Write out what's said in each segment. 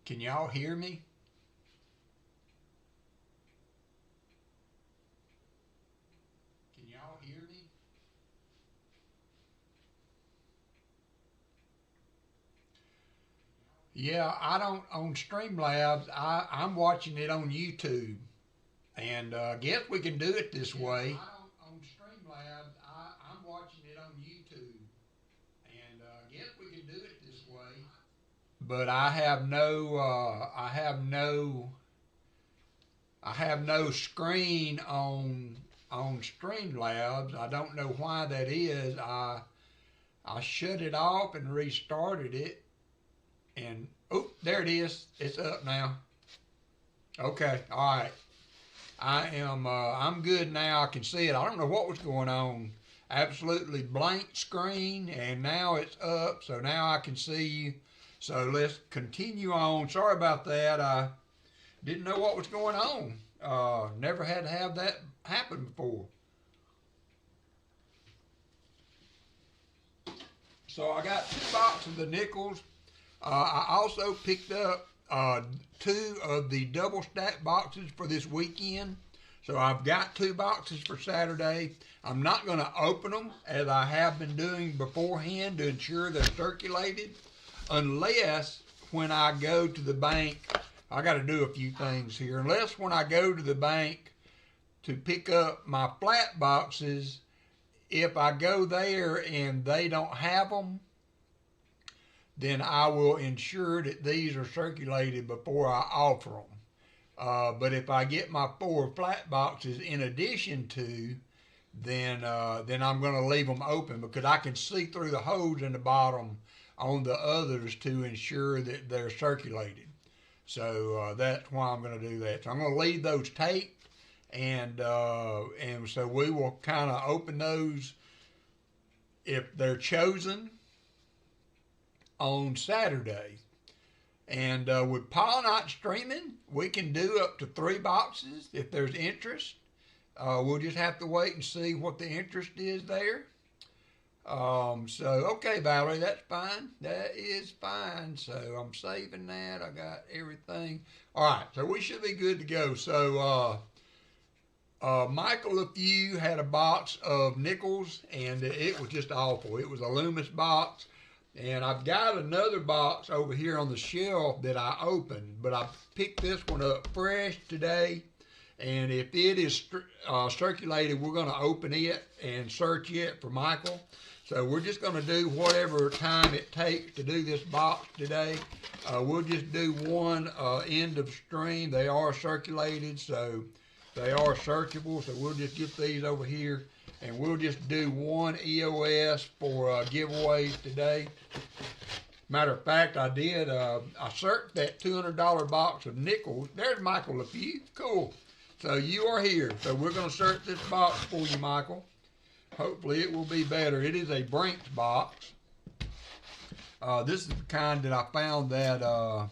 Can y'all hear me? Can y'all hear me? Yeah, I don't on Streamlabs. I'm watching it on YouTube, and guess we can do it this way. I don't on Streamlabs. I'm watching it on YouTube, and guess we can do it this way. But I have no screen on Streamlabs. I don't know why that is. I shut it off and restarted it. And, oh, there it is. It's up now. Okay, all right. I'm good now. I can see it. I don't know what was going on. Absolutely blank screen, and now it's up, so now I can see you. So let's continue on. Sorry about that. I didn't know what was going on. Never had to have that happen before. So I got 2 boxes of nickels. I also picked up 2 of the double stack boxes for this weekend. So I've got 2 boxes for Saturday. I'm not going to open them as I have been doing beforehand to ensure they're circulated, unless when I go to the bank, I got to do a few things here. Unless when I go to the bank to pick up my flat boxes, if I go there and they don't have them, then I will ensure that these are circulated before I offer them. But if I get my 4 flat boxes in addition to, then I'm going to leave them open because I can see through the holes in the bottom on the others to ensure that they're circulated. So that's why I'm going to do that. So I'm going to leave those taped, and so we will kind of open those if they're chosen on Saturday. And with Paul not streaming, we can do up to 3 boxes if there's interest. We'll just have to wait and see what the interest is there. So, okay, Valerie, that's fine. That is fine. So I'm saving that. I got everything. All right, so we should be good to go. So Michael Leffew had a box of nickels, and it was just awful. It was a Loomis box. And I've got another box over here on the shelf that I opened, but I picked this one up fresh today. And if it is circulated, we're going to open it and search it for Michael. So we're just going to do whatever time it takes to do this box today. We'll just do one end of stream. They are circulated, so they are searchable. So we'll just get these over here. And we'll just do one EOS for giveaways today. Matter of fact, I did. I searched that $200 box of nickels. There's Michael Leffew. Cool. So you are here. So we're going to search this box for you, Michael. Hopefully it will be better. It is a Brinks box. This is the kind that I found that. Oh,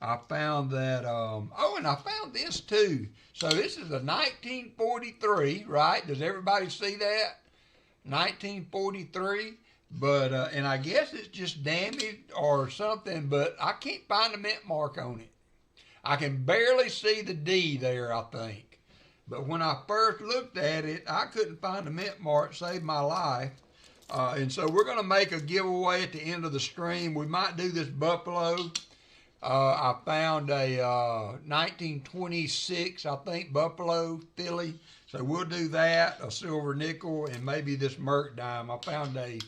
and I found this too. So this is a 1943, right? Does everybody see that? 1943. But, and I guess it's just damaged or something, but I can't find a mint mark on it. I can barely see the D there, I think. But when I first looked at it, I couldn't find a mint mark. Saved my life. And so we're going to make a giveaway at the end of the stream. We might do this Buffalo. I found a 1926, I think, Buffalo filly. So we'll do that, a silver nickel, and maybe this Merc dime. I found a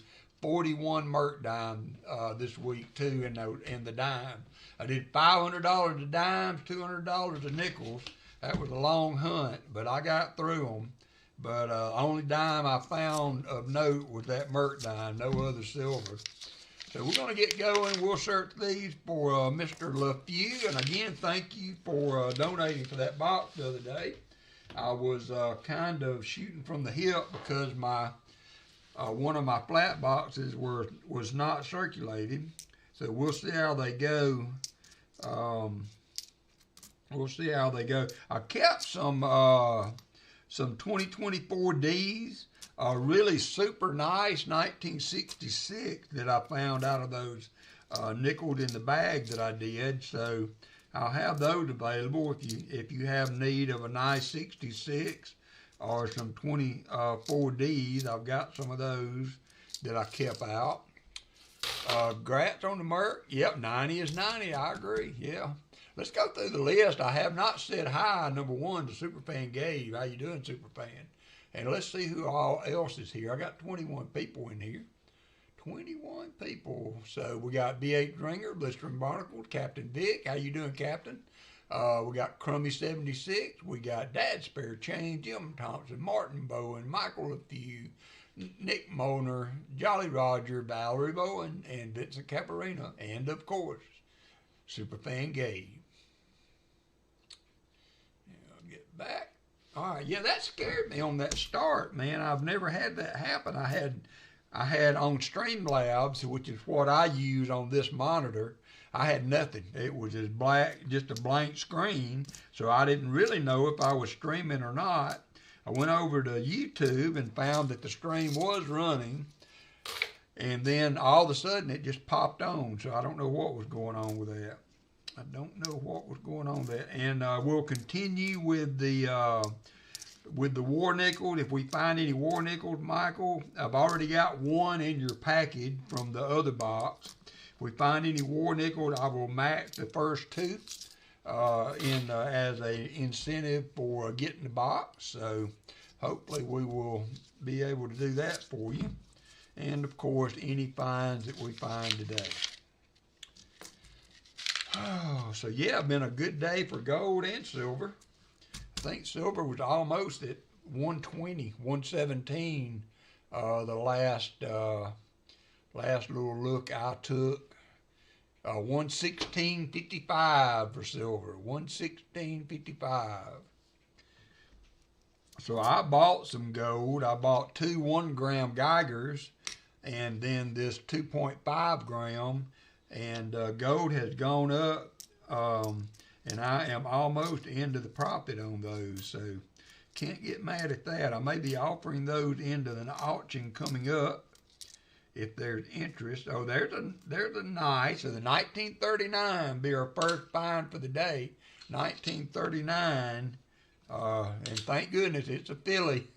41 Merc dime this week, too, in the dime. I did $500 of dimes, $200 of nickels. That was a long hunt, but I got through them. But only dime I found of note was that Merc dime, no other silver. So we're going to get going. We'll search these for Mr. Leffew. And again, thank you for donating for that box the other day. I was kind of shooting from the hip because my one of my flat boxes was not circulated. So we'll see how they go. We'll see how they go. I kept some 2024 Ds. A really super nice 1966 that I found out of those nickels in the bag that I did. So I'll have those available if you have need of a nice 66 or some 24Ds. I've got some of those that I kept out. Grats on the Merc. Yep, 90 is 90. I agree. Yeah. Let's go through the list. I have not said hi, number one, to Superfan Gabe. How you doing, Superfan? And let's see who all else is here. I got 21 people in here. 21 people. So we got B.H. Dringer, Blistering Barnacles, Captain Vic. How you doing, Captain? We got Crummy 76. We got Dad Spare Chain, Jim Thompson, Martin Bowen, Michael Leffew, Nick Molnar, Jolly Roger, Valerie Bowen, and Vincent Caparina. And, of course, Superfan Gabe. I'll get back. All right, yeah, that scared me on that start, man. I've never had that happen. I had on Streamlabs, which is what I use on this monitor, I had nothing. It was just black, just a blank screen, so I didn't really know if I was streaming or not. I went over to YouTube and found that the stream was running, and then all of a sudden it just popped on, so I don't know what was going on with that. I don't know what was going on with that. And we'll continue with the war nickels. If we find any war nickels, Michael, I've already got one in your package from the other box. If we find any war nickels, I will match the first two as a incentive for getting the box. So hopefully we will be able to do that for you. And of course, any finds that we find today. Oh, so yeah, been a good day for gold and silver. I think silver was almost at 120, 117. The last little look I took. 116.55 for silver. 116.55. So I bought some gold. I bought two 1 gram Geigers, and then this 2.5 gram. And gold has gone up, and I am almost into the profit on those, so can't get mad at that. I may be offering those into an auction coming up if there's interest. Oh, there's a nice, so the 1939 be our first find for the day. 1939, and thank goodness it's a filly.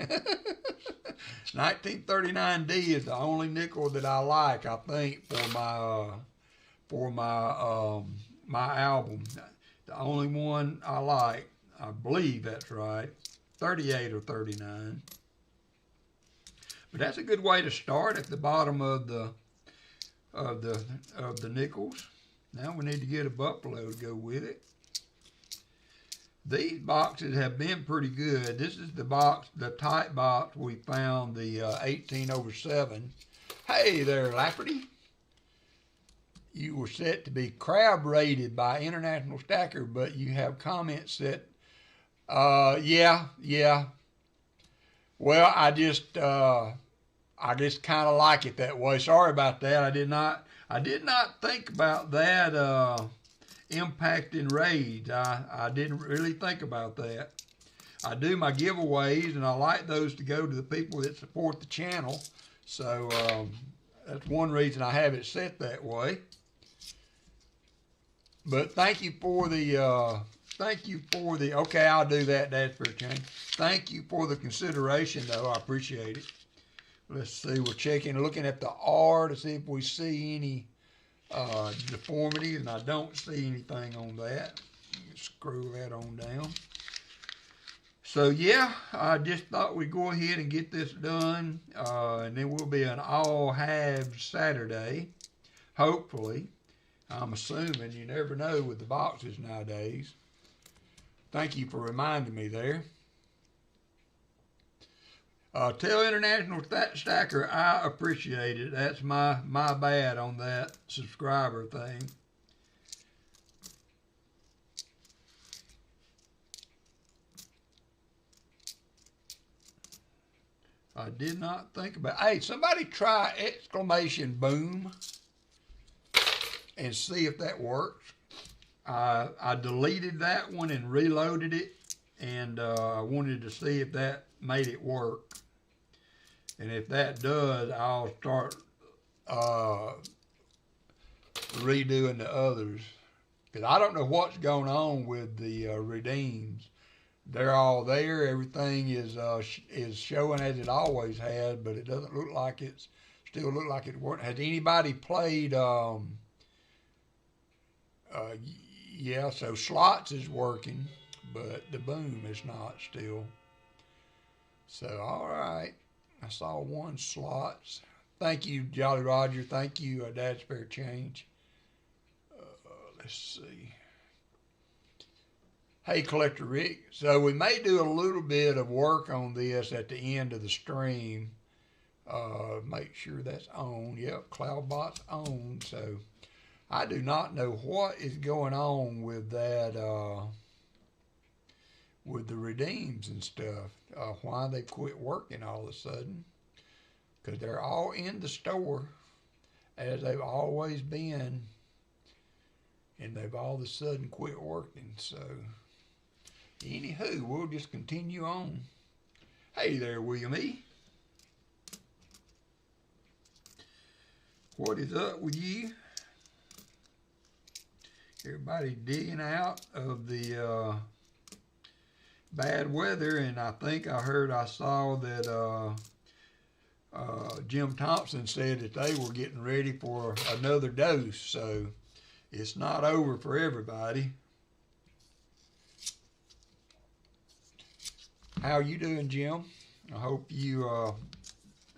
1939D is the only nickel that I like, I think, for my album. The only one I like, I believe that's right, 38 or 39. But that's a good way to start at the bottom of the nickels. Now we need to get a buffalo to go with it. These boxes have been pretty good. This is the box, the tight box we found, the 18/7. Hey there, Lafferty. You were set to be crab rated by International Stacker, but you have comments that, yeah. Well, I just kind of like it that way. Sorry about that. I did not think about that impacting raids. I didn't really think about that. I do my giveaways, and I like those to go to the people that support the channel. So that's one reason I have it set that way. But thank you for the, okay, I'll do that, Dad Spare Chain. Thank you for the consideration, though. I appreciate it. Let's see, we're checking, looking at the R to see if we see any deformities, and I don't see anything on that. Screw that on down. So, yeah, I just thought we'd go ahead and get this done, and then we'll be an all-halves Saturday, hopefully. I'm assuming. You never know with the boxes nowadays. Thank you for reminding me there. Tell International Stacker I appreciate it. That's my bad on that subscriber thing. I did not think about. Hey, somebody try exclamation boom and see if that works. I deleted that one and reloaded it, and I wanted to see if that made it work. And if that does, I'll start redoing the others. Because I don't know what's going on with the redeems. They're all there. everything is showing as it always had, but it doesn't look like it's still look like it weren't. Has anybody played yeah, so slots is working, but the boom is not still. So all right, I saw one slots. Thank you, Jolly Roger. Thank you, Dad Spare Change. Let's see. Hey, Collector Rick. So we may do a little bit of work on this at the end of the stream. Make sure that's on. Yep, CloudBot's on. So I do not know what is going on with that, with the redeems and stuff. Why they quit working all of a sudden. Because they're all in the store as they've always been. And they've all of a sudden quit working. So anywho, we'll just continue on. Hey there, William E. What is up with you? Everybody digging out of the bad weather, and I think I saw that Jim Thompson said that they were getting ready for another dose, so it's not over for everybody. How you doing, Jim? I hope you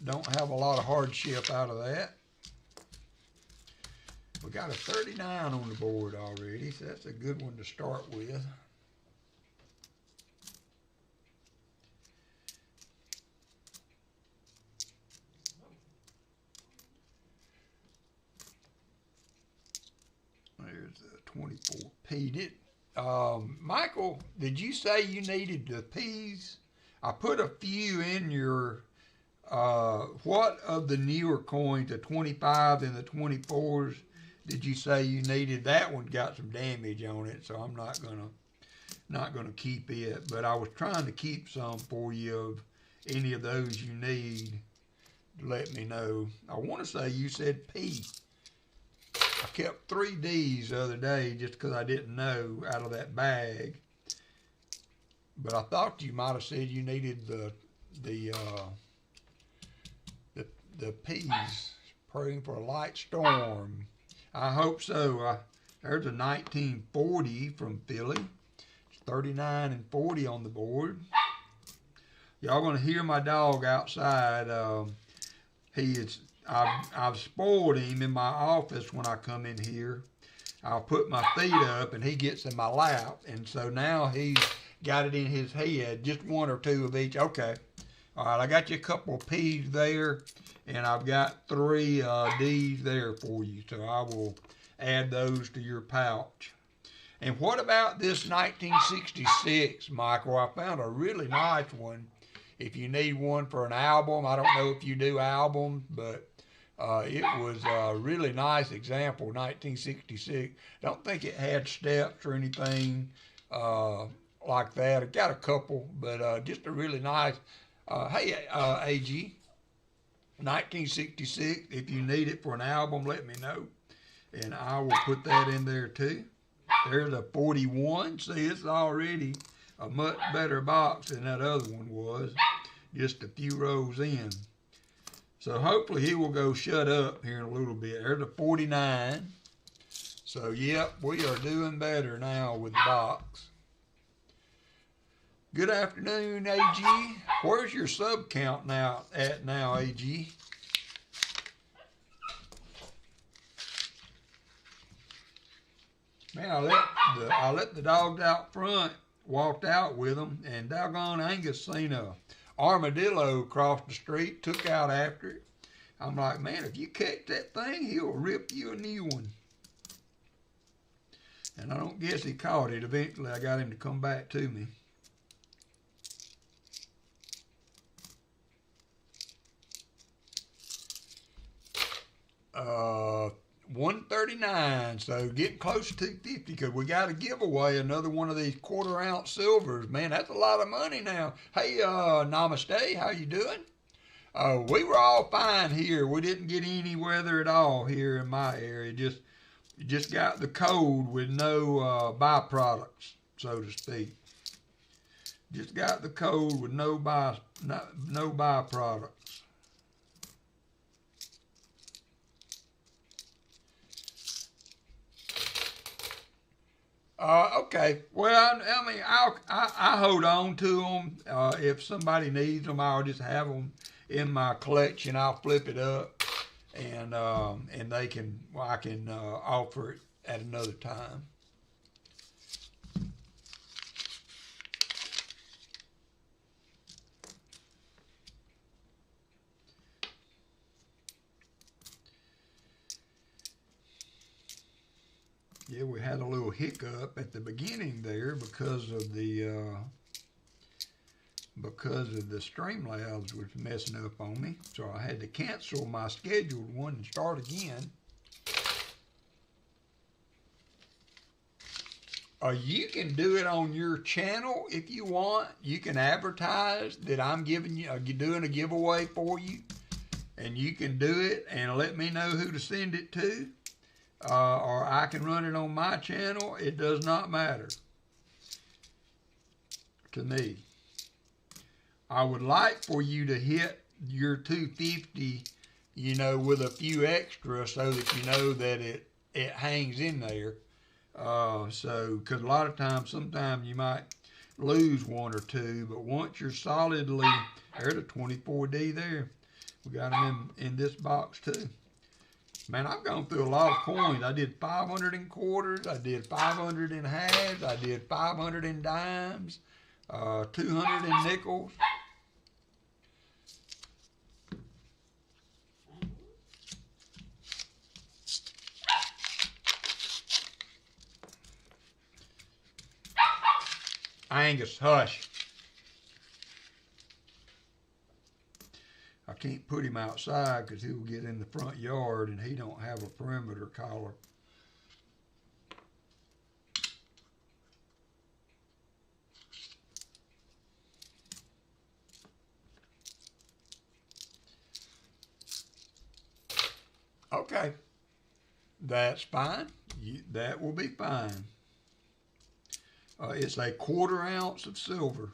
don't have a lot of hardship out of that. We got a 39 on the board already, so that's a good one to start with. There's the 24p. Michael, did you say you needed the P's? I put a few in your, what of the newer coins, the 25 and the 24s, did you say you needed? That one got some damage on it, so I'm not gonna keep it. But I was trying to keep some for you of any of those you need. Let me know. I want to say you said P. I kept 3 Ds the other day just because I didn't know out of that bag. But I thought you might have said you needed the P's. Praying for a light storm. I hope so. There's a 1940 from Philly. It's 39 and 40 on the board. Y'all gonna hear my dog outside. I've spoiled him in my office when I come in here. I'll put my feet up and he gets in my lap, and so now he's got it in his head, just 1 or 2 of each. Okay. All right, I got you a couple of P's there, and I've got 3 D's there for you, so I will add those to your pouch. And what about this 1966, Michael? I found a really nice one. If you need one for an album, I don't know if you do albums, but it was a really nice example, 1966. Don't think it had steps or anything like that. It got a couple, but just a really nice. Hey, AG, 1966. If you need it for an album, let me know, and I will put that in there too. There's a 41. See, it's already a much better box than that other one was, just a few rows in. So hopefully he will go shut up here in a little bit. There's a 49. So yep, we are doing better now with the box. Good afternoon, AG. Where's your sub count now AG? Man, I let the dogs out front, walked out with them, and doggone Angus seen a armadillo across the street, took out after it. I'm like, man, if you catch that thing, he'll rip you a new one. And I don't guess he caught it. Eventually, I got him to come back to me. 139, so getting close to 250, because we got to give away another one of these 1/4 ounce silvers. Man, that's a lot of money now. Hey, namaste, how you doing? We were all fine here. We didn't get any weather at all here in my area. Just You just got the code with no byproducts, so to speak. Just got the code with no byproducts. Okay. Well, I mean, I hold on to them. If somebody needs them, I'll just have them in my collection. I'll flip it up, and they can, well, I can offer it at another time. Yeah, we had a little hiccup at the beginning there because of the Streamlabs was messing up on me, so I had to cancel my scheduled one and start again. You can do it on your channel if you want. You can advertise that I'm giving you, doing a giveaway for you, and you can do it and let me know who to send it to. Or I can run it on my channel. It does not matter to me. I would like for you to hit your 250, you know, with a few extra so that you know that it hangs in there. So, because a lot of times, sometimes you might lose one or two, but once you're solidly, there's a 24D there. We got them in this box too. Man, I've gone through a lot of coins. I did 500 in quarters. I did 500 in halves. I did 500 in dimes. 200 in nickels. Angus, hush. I can't put him outside because he'll get in the front yard and he don't have a perimeter collar. Okay, that's fine. That will be fine. It's a 1/4 ounce of silver.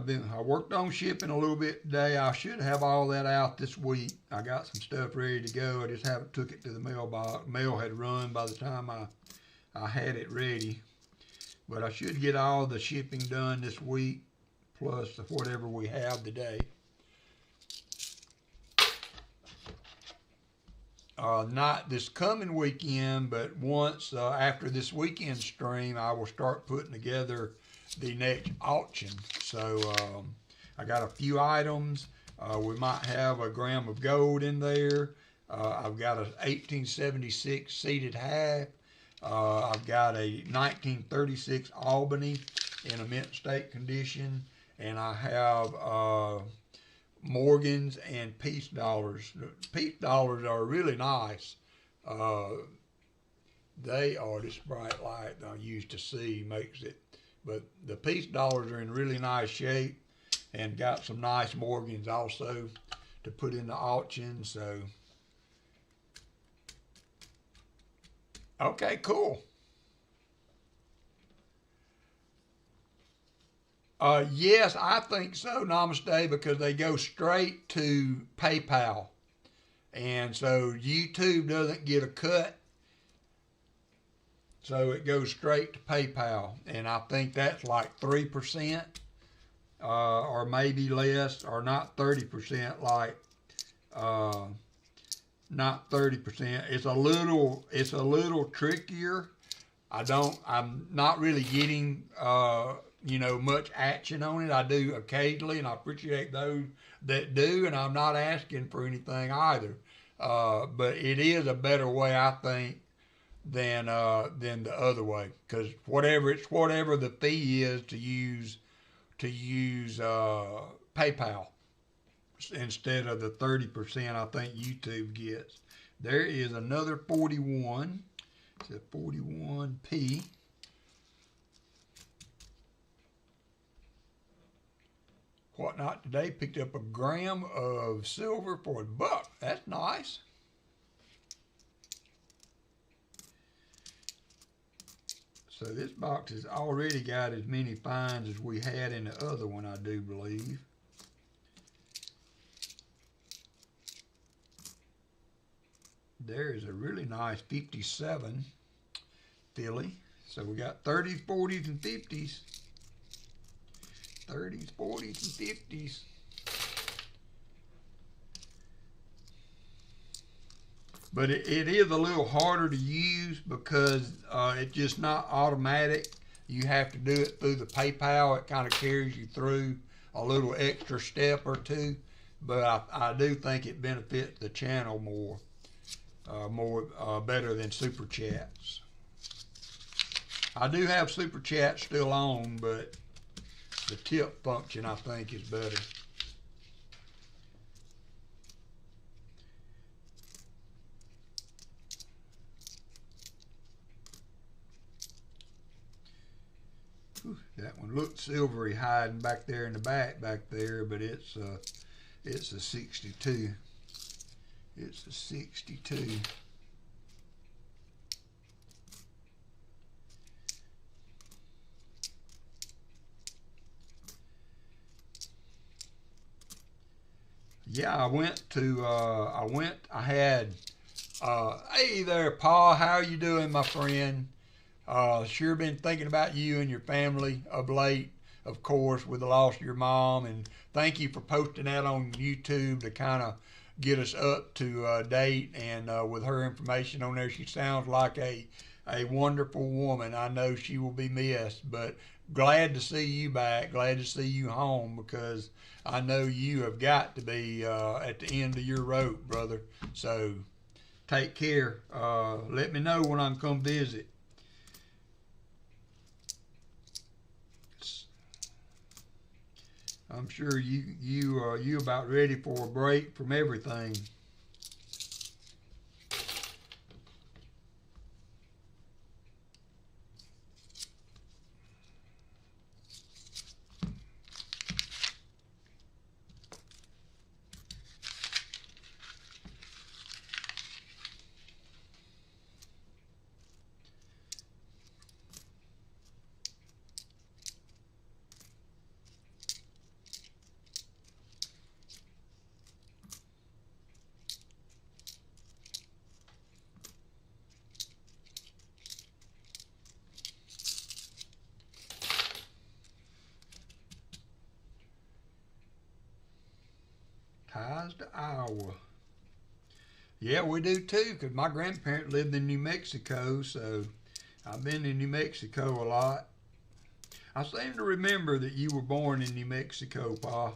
I worked on shipping a little bit today. I should have all that out this week. I got some stuff ready to go. I just haven't took it to the mailbox. Mail had run by the time I had it ready. But I should get all the shipping done this week, plus whatever we have today. Not this coming weekend, but once after this weekend stream, I will start putting together the next auction. So I got a few items. We might have a gram of gold in there. I've got a 1876 seated half. I've got a 1936 Albany in a mint state condition, and I have Morgans and peace dollars. Peace dollars are really nice. They are this bright light I used to see makes it. But the peace dollars are in really nice shape, and got some nice Morgans also to put in the auction. So, okay, cool. Yes, I think so, Namaste, because they go straight to PayPal. And so YouTube doesn't get a cut. So it goes straight to PayPal. And I think that's like 3%, or maybe less, or not 30% like, not 30%. It's a little trickier. I'm not really getting, you know, much action on it. I do occasionally, and I appreciate those that do, and I'm not asking for anything either. But it is a better way, I think, than the other way, because whatever the fee is to use PayPal instead of the 30% I think YouTube gets. There is another 41. It's a 41p. Whatnot today picked up a gram of silver for $1. That's nice. So this box has already got as many finds as we had in the other one, I do believe. There is a really nice 57 Philly. So we got 30s, 40s, and 50s. 30s, 40s, and 50s. But it is a little harder to use because it's just not automatic. You have to do it through the PayPal. It kind of carries you through a little extra step or two. But I do think it benefits the channel better than Super Chats. I do have Super Chats still on, but the tip function I think is better. Whew, that one looked silvery hiding back there in the back there, but it's a 62. It's a 62. Yeah, I had, hey there, Pa, how are you doing, my friend? Sure been thinking about you and your family of late, of course, with the loss of your mom, and thank you for posting that on YouTube to kind of get us up to date, and with her information on there. She sounds like a wonderful woman. I know she will be missed, but glad to see you back, glad to see you home, because I know you have got to be at the end of your rope, brother. So take care. Let me know when I can come visit. I'm sure you about ready for a break from everything. Ties to Iowa. Yeah, we do too, because my grandparents lived in New Mexico, so I've been in New Mexico a lot. I seem to remember that you were born in New Mexico, Pa.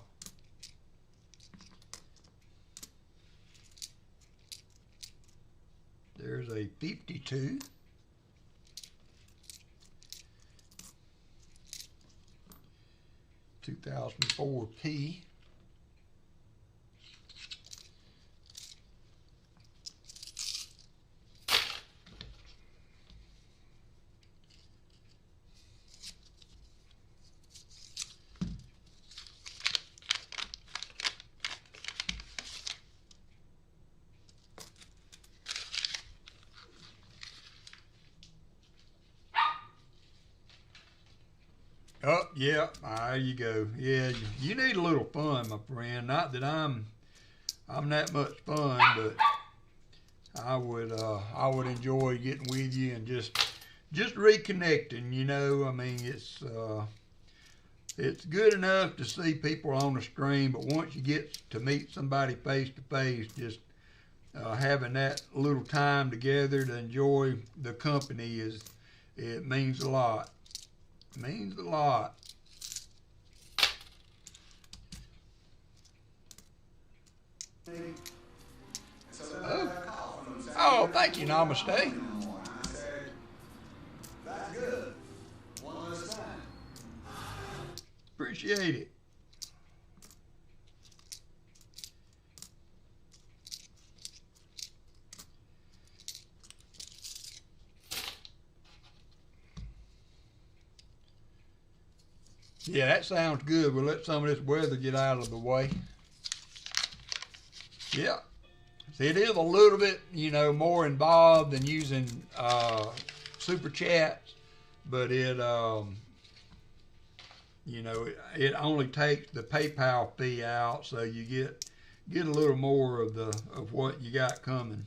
There's a 52. $2004P. Oh, yeah, there you go. Yeah, you need a little fun, my friend. Not that I'm that much fun, but I would enjoy getting with you and just reconnecting. You know, I mean, it's good enough to see people on the stream, but once you get to meet somebody face to face, just having that little time together to enjoy the company it means a lot. Means a lot. Oh, thank you, Namaste. That's good. One at a time. Appreciate it. Yeah, that sounds good. We'll let some of this weather get out of the way. Yeah. See, it is a little bit, you know, more involved than using super chats, but it, you know, it only takes the PayPal fee out, so you get a little more of what you got coming.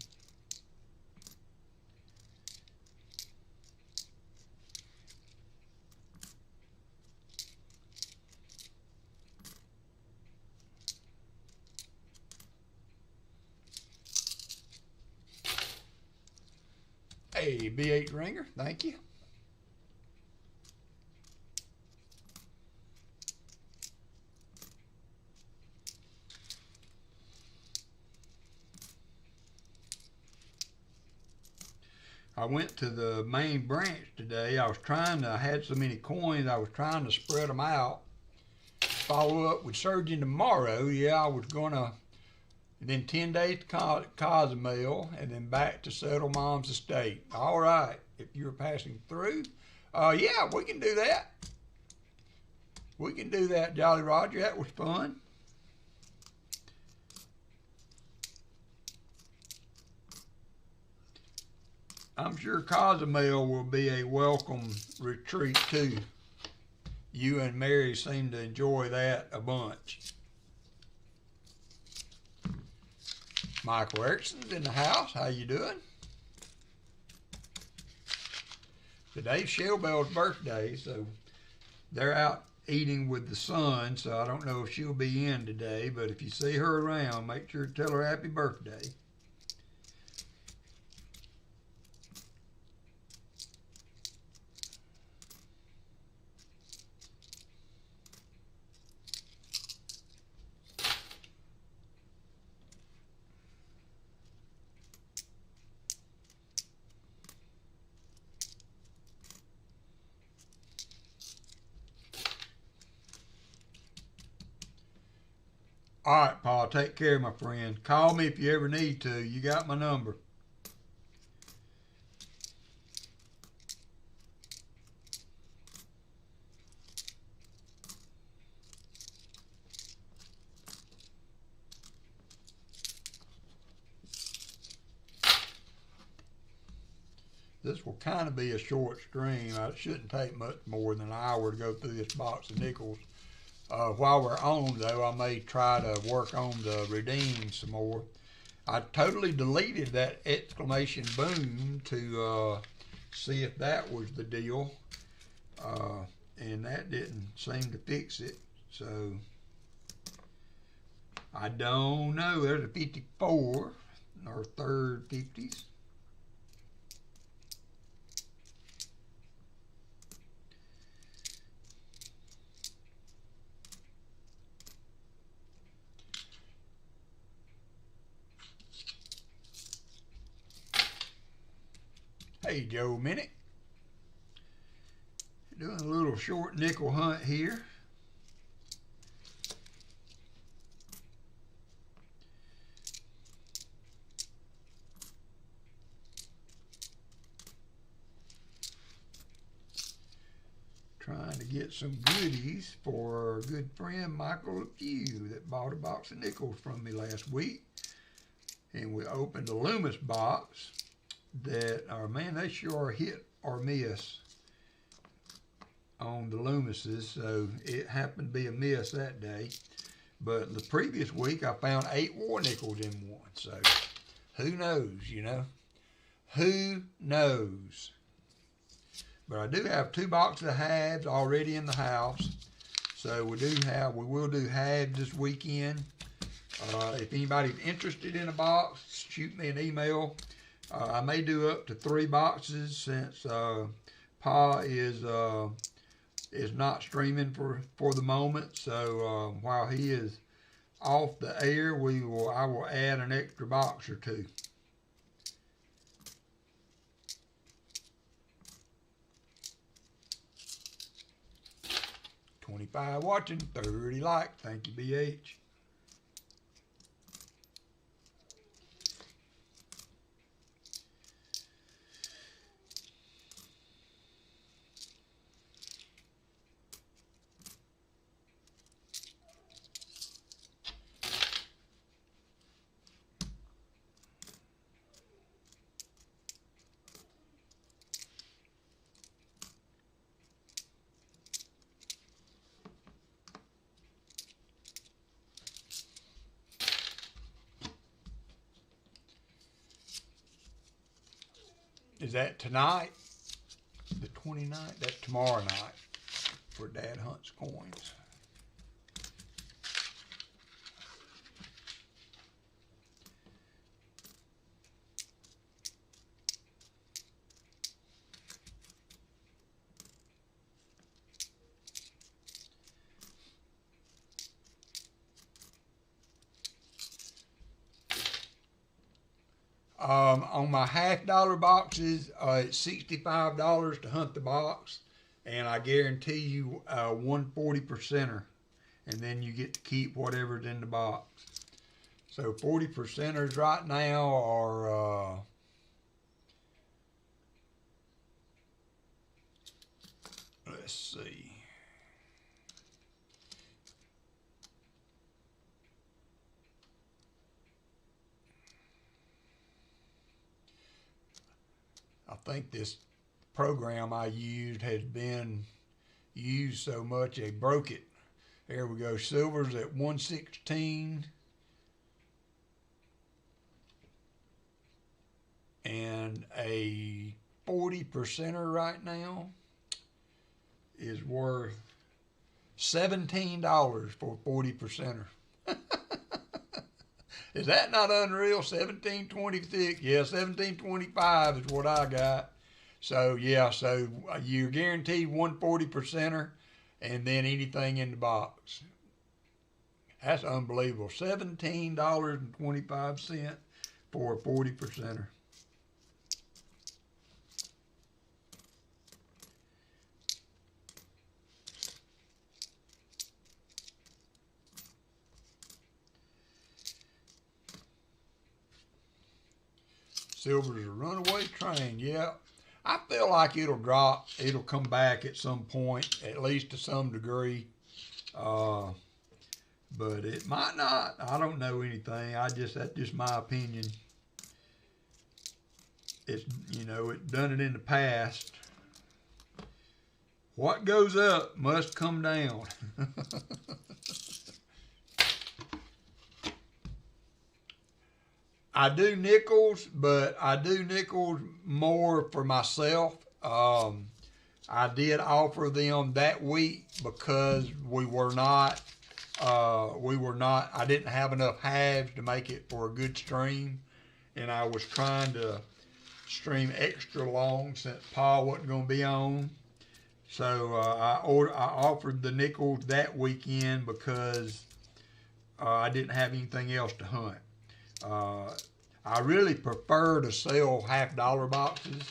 Hey, B8 Ringer, thank you. I went to the main branch today. I had so many coins, I was trying to spread them out. Follow up with Surgeon tomorrow. Yeah, I was gonna, and then 10 days to Cozumel, and then back to settle Mom's estate. All right, if you're passing through, yeah, we can do that. We can do that, Jolly Roger. That was fun. I'm sure Cozumel will be a welcome retreat too. You and Mary seem to enjoy that a bunch. Michael Erickson's in the house. How you doing? Today's Shellbell's birthday, so they're out eating with the son, so I don't know if she'll be in today, but if you see her around, make sure to tell her happy birthday. All right, Paul, take care, my friend. Call me if you ever need to. You got my number. This will kind of be a short stream. It shouldn't take much more than an hour to go through this box of nickels. While we're on, though, I may try to work on the redeem some more. I totally deleted that exclamation boom to see if that was the deal, and that didn't seem to fix it. So I don't know. There's a 54, our third 50s. Hey, Joe Minnick. Doing a little short nickel hunt here. Trying to get some goodies for our good friend Michael Leffew that bought a box of nickels from me last week. And we opened a Loomis box that, man, they sure are hit or miss on the Loomises, so it happened to be a miss that day. But the previous week I found 8 war nickels in one, so who knows, you know? Who knows? But I do have 2 boxes of halves already in the house, so we will do halves this weekend. If anybody's interested in a box, shoot me an email. I may do up to 3 boxes since Pa is not streaming for the moment. So while he is off the air, I will add an extra box or 2. $25 watching, 30 likes. Thank you, BH. is that tonight? The 29th? That's tomorrow night for Dad Hunt's Coins. On my $50 boxes, it's $65 to hunt the box, and I guarantee you 140%er, and then you get to keep whatever's in the box. So 40%ers right now are let's see. I think this program I used has been used so much they broke it. There we go. Silver's at 116. And a 40%er right now is worth $17 for a 40%er. Is that not unreal? 1726. Yeah, 1725 is what I got. So yeah, so you're guaranteed 140%er and then anything in the box. That's unbelievable. $17.25 for a 40%er. Silver's a runaway train, yeah. I feel like it'll drop. It'll come back at some point, at least to some degree. But it might not. I don't know anything. That's just my opinion. It's, it's done it in the past. What goes up must come down. I do nickels, but I do nickels more for myself. I did offer them that week because I didn't have enough halves to make it for a good stream. And I was trying to stream extra long since Paul wasn't going to be on. So I offered the nickels that weekend because I didn't have anything else to hunt. I really prefer to sell $50 boxes.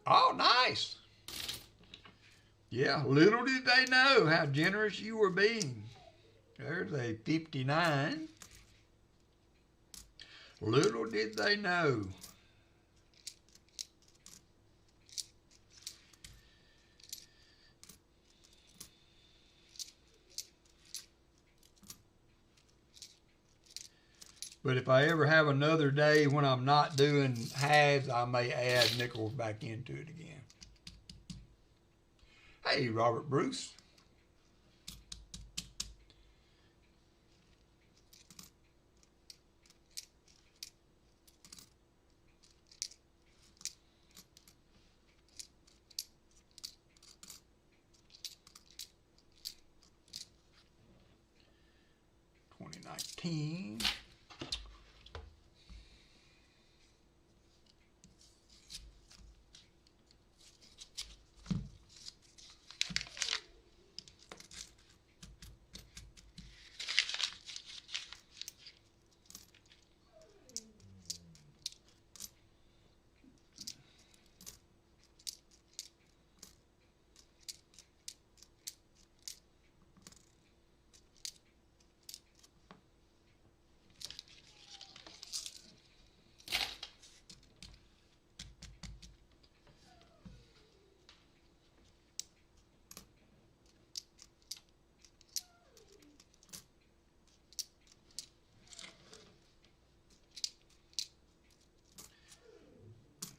Oh, nice. Yeah, little did they know how generous you were being. There's a 59. Little did they know. But if I ever have another day when I'm not doing halves, I may add nickels back into it again. Hey, Robert Bruce. $20.19.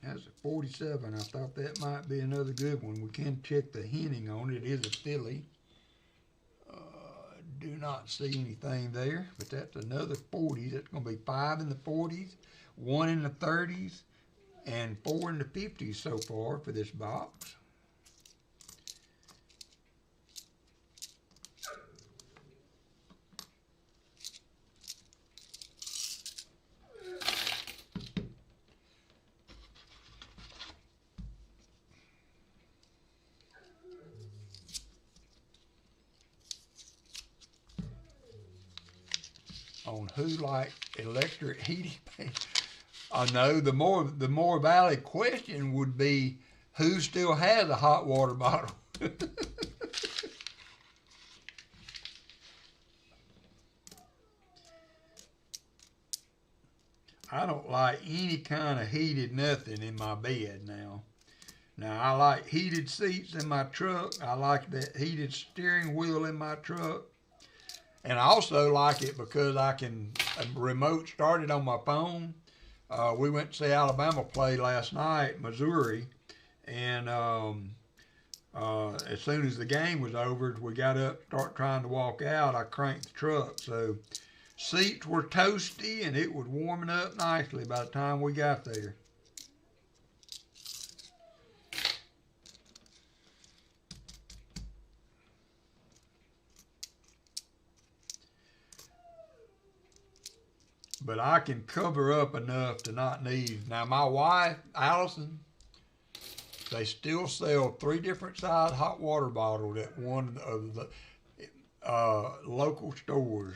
That's a 47. I thought that might be another good one. We can check the hinting on it. It is a filly. do not see anything there, but that's another 40s. That's going to be 5 in the 40s, 1 in the 30s, and 4 in the 50s so far for this box. On who like electric heating pad. I know the more valid question would be who still has a hot water bottle. I don't like any kind of heated nothing in my bed now. Now I like heated seats in my truck. I like that heated steering wheel in my truck. And I also like it because I can remote start it on my phone. We went to see Alabama play last night, Missouri, and as soon as the game was over, we got up, start trying to walk out, I cranked the truck. So seats were toasty and it was warming up nicely by the time we got there. But I can cover up enough to not need. Now my wife, Allison, they still sell 3 different size hot water bottles at one of the local stores.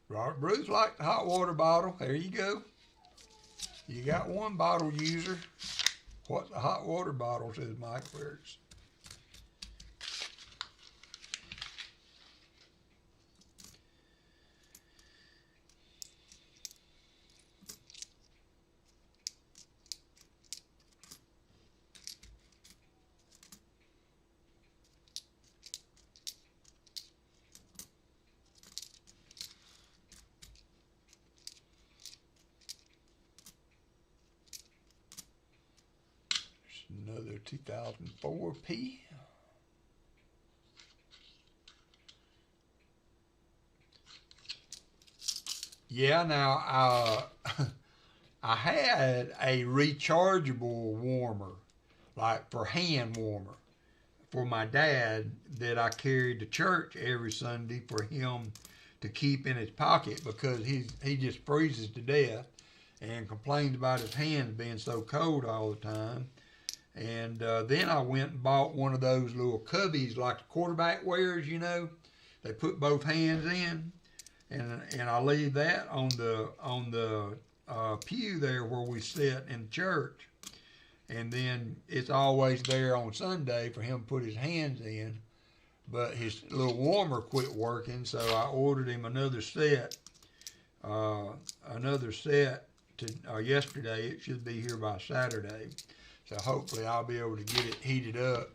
Robert Bruce liked the hot water bottle. There you go. You got one bottle user. What's a hot water bottle, says Mike Birds. Another 2004 P. Yeah, now I had a rechargeable warmer, like for hand warmer, for my dad that I carried to church every Sunday for him to keep in his pocket because he just freezes to death and complains about his hands being so cold all the time. And then I went and bought one of those little cubbies like the quarterback wears, you know. They put both hands in, and I leave that on the pew there where we sit in church. And then it's always there on Sunday for him to put his hands in. But his little warmer quit working, so I ordered him another set. Yesterday. It should be here by Saturday. So hopefully I'll be able to get it heated up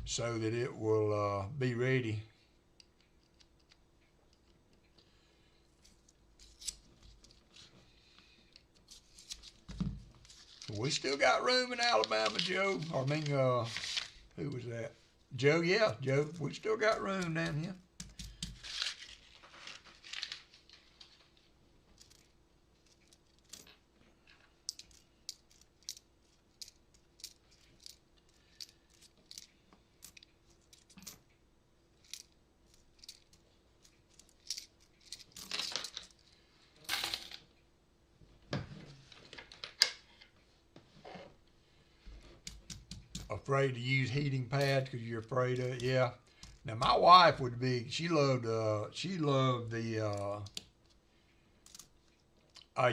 so that it will be ready. We still got room in Alabama, Joe. I mean, who was that? Joe, yeah, Joe. We still got room down here. Afraid to use heating pads because you're afraid of it. Yeah. Now my wife would be. She loved the.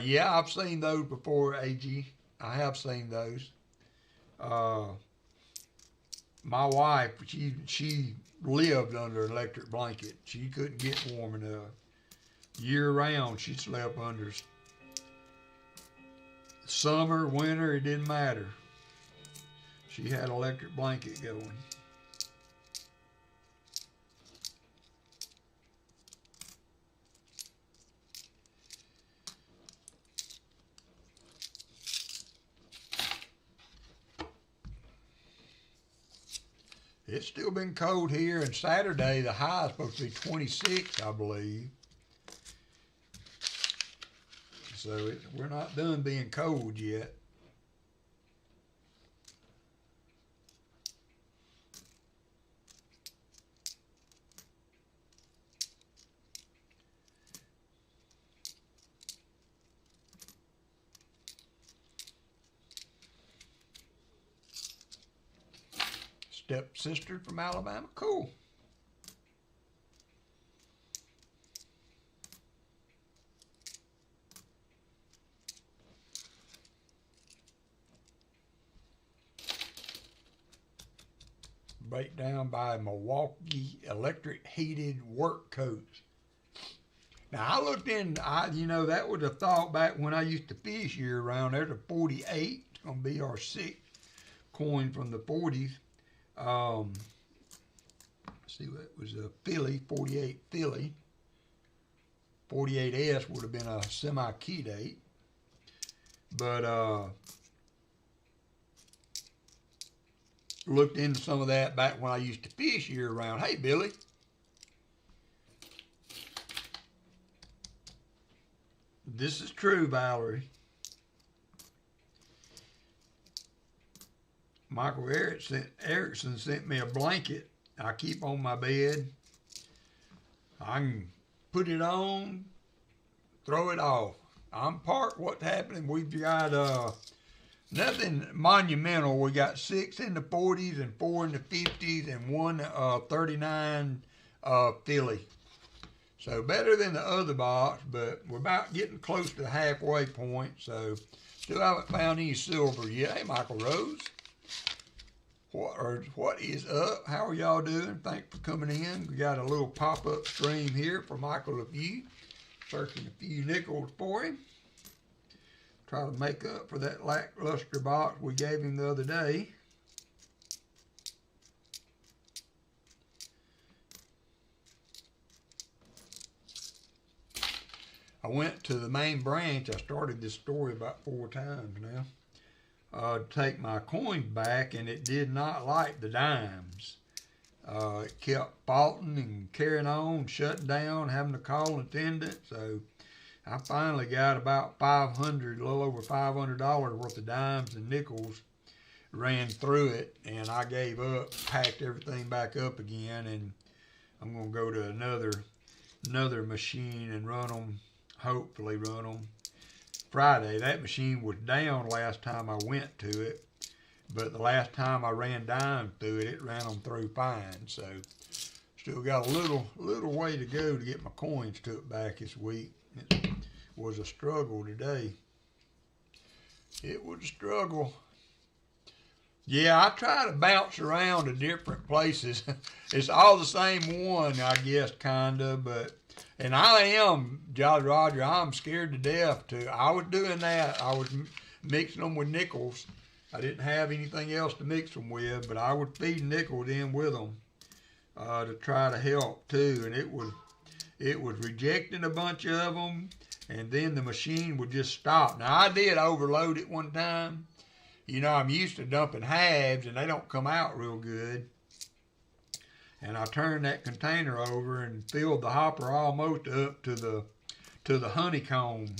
Yeah, I've seen those before. AG, I have seen those. My wife, she lived under an electric blanket. She couldn't get warm enough. Year round, she slept under. Summer, winter, it didn't matter. She had an electric blanket going. It's still been cold here, and Saturday the high is supposed to be 26, I believe. So we're not done being cold yet. Stepsister from Alabama, cool. Breakdown by Milwaukee Electric Heated Work Coats. Now I looked in, you know, that was a thought back when I used to fish year round. There's a 48. It's gonna be our 6th coin from the 40s. See, it was a Philly, 48 Philly. 48S would have been a semi-key date. But looked into some of that back when I used to fish year round. Hey, Billy. This is true, Valerie. Michael Erickson sent me a blanket I keep on my bed. I can put it on, throw it off. I'm part what's happening. We've got nothing monumental. We got 6 in the 40s and 4 in the 50s and 1 39 Philly. So better than the other box, but we're about getting close to the halfway point. So still haven't found any silver yet. Hey, Michael Rose. What is up? How are y'all doing? Thanks for coming in. We got a little pop-up stream here for Michael Leffew. Searching a few nickels for him. Try to make up for that lackluster box we gave him the other day. I went to the main branch. I started this story about 4 times now. To take my coins back, and it did not like the dimes. It kept faulting and carrying on, shutting down, having to call an attendant. So I finally got about $500, a little over $500 worth of dimes and nickels ran through it, and I gave up, packed everything back up again, and I'm gonna go to another machine and run them, hopefully run them Friday. That machine was down last time I went to it, but the last time I ran dimes through it, it ran them through fine. So still got a little way to go to get my coins took back this week. It was a struggle today. It was a struggle. Yeah, I try to bounce around to different places. It's all the same one, I guess, kinda, but. And I am, Jolly Roger, I'm scared to death too. I was doing that. I was mixing them with nickels. I didn't have anything else to mix them with, but I would feed nickels in with them to try to help too. And it was rejecting a bunch of them, and then the machine would just stop. Now, I did overload it one time. You know, I'm used to dumping halves, and they don't come out real good. And I turned that container over and filled the hopper almost up to the honeycomb.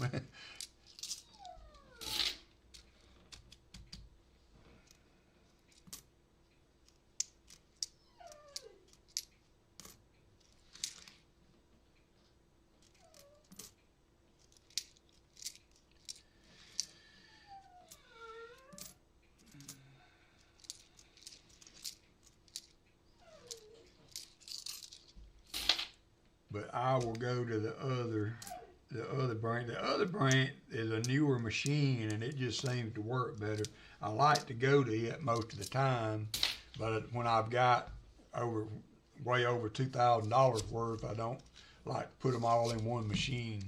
But I will go to the other branch. The other branch is a newer machine, and it just seems to work better. I like to go to it most of the time, but when I've got way over $2,000 worth, I don't like to put them all in one machine.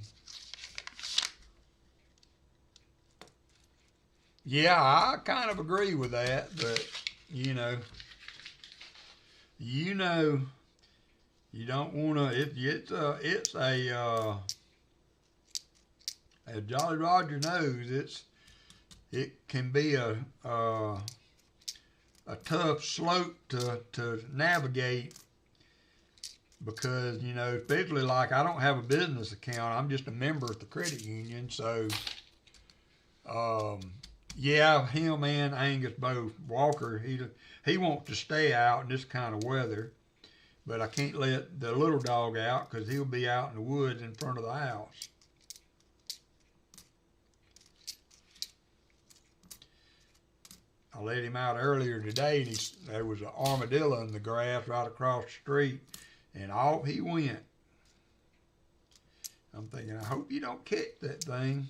Yeah, I kind of agree with that, but you don't want to. It's as Jolly Roger knows, it can be a tough slope to navigate, because, you know, especially like I don't have a business account. I'm just a member of the credit union. So, yeah, him and Angus both. Walker, he wants to stay out in this kind of weather, but I can't let the little dog out because he'll be out in the woods in front of the house. I let him out earlier today, and there was an armadillo in the grass right across the street, and off he went. I'm thinking, I hope you don't catch that thing.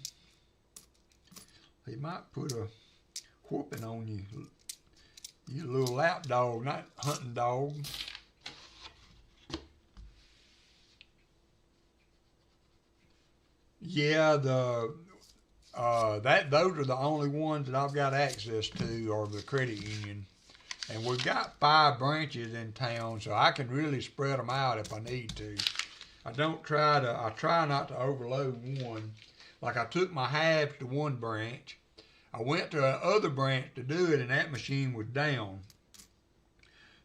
He might put a whooping on you. You little lap dog, not hunting dog. Yeah, those are the only ones that I've got access to, are the credit union. And we've got 5 branches in town, so I can really spread them out if I need to. I try not to overload one. Like I took my halves to one branch. I went to another branch to do it, and that machine was down.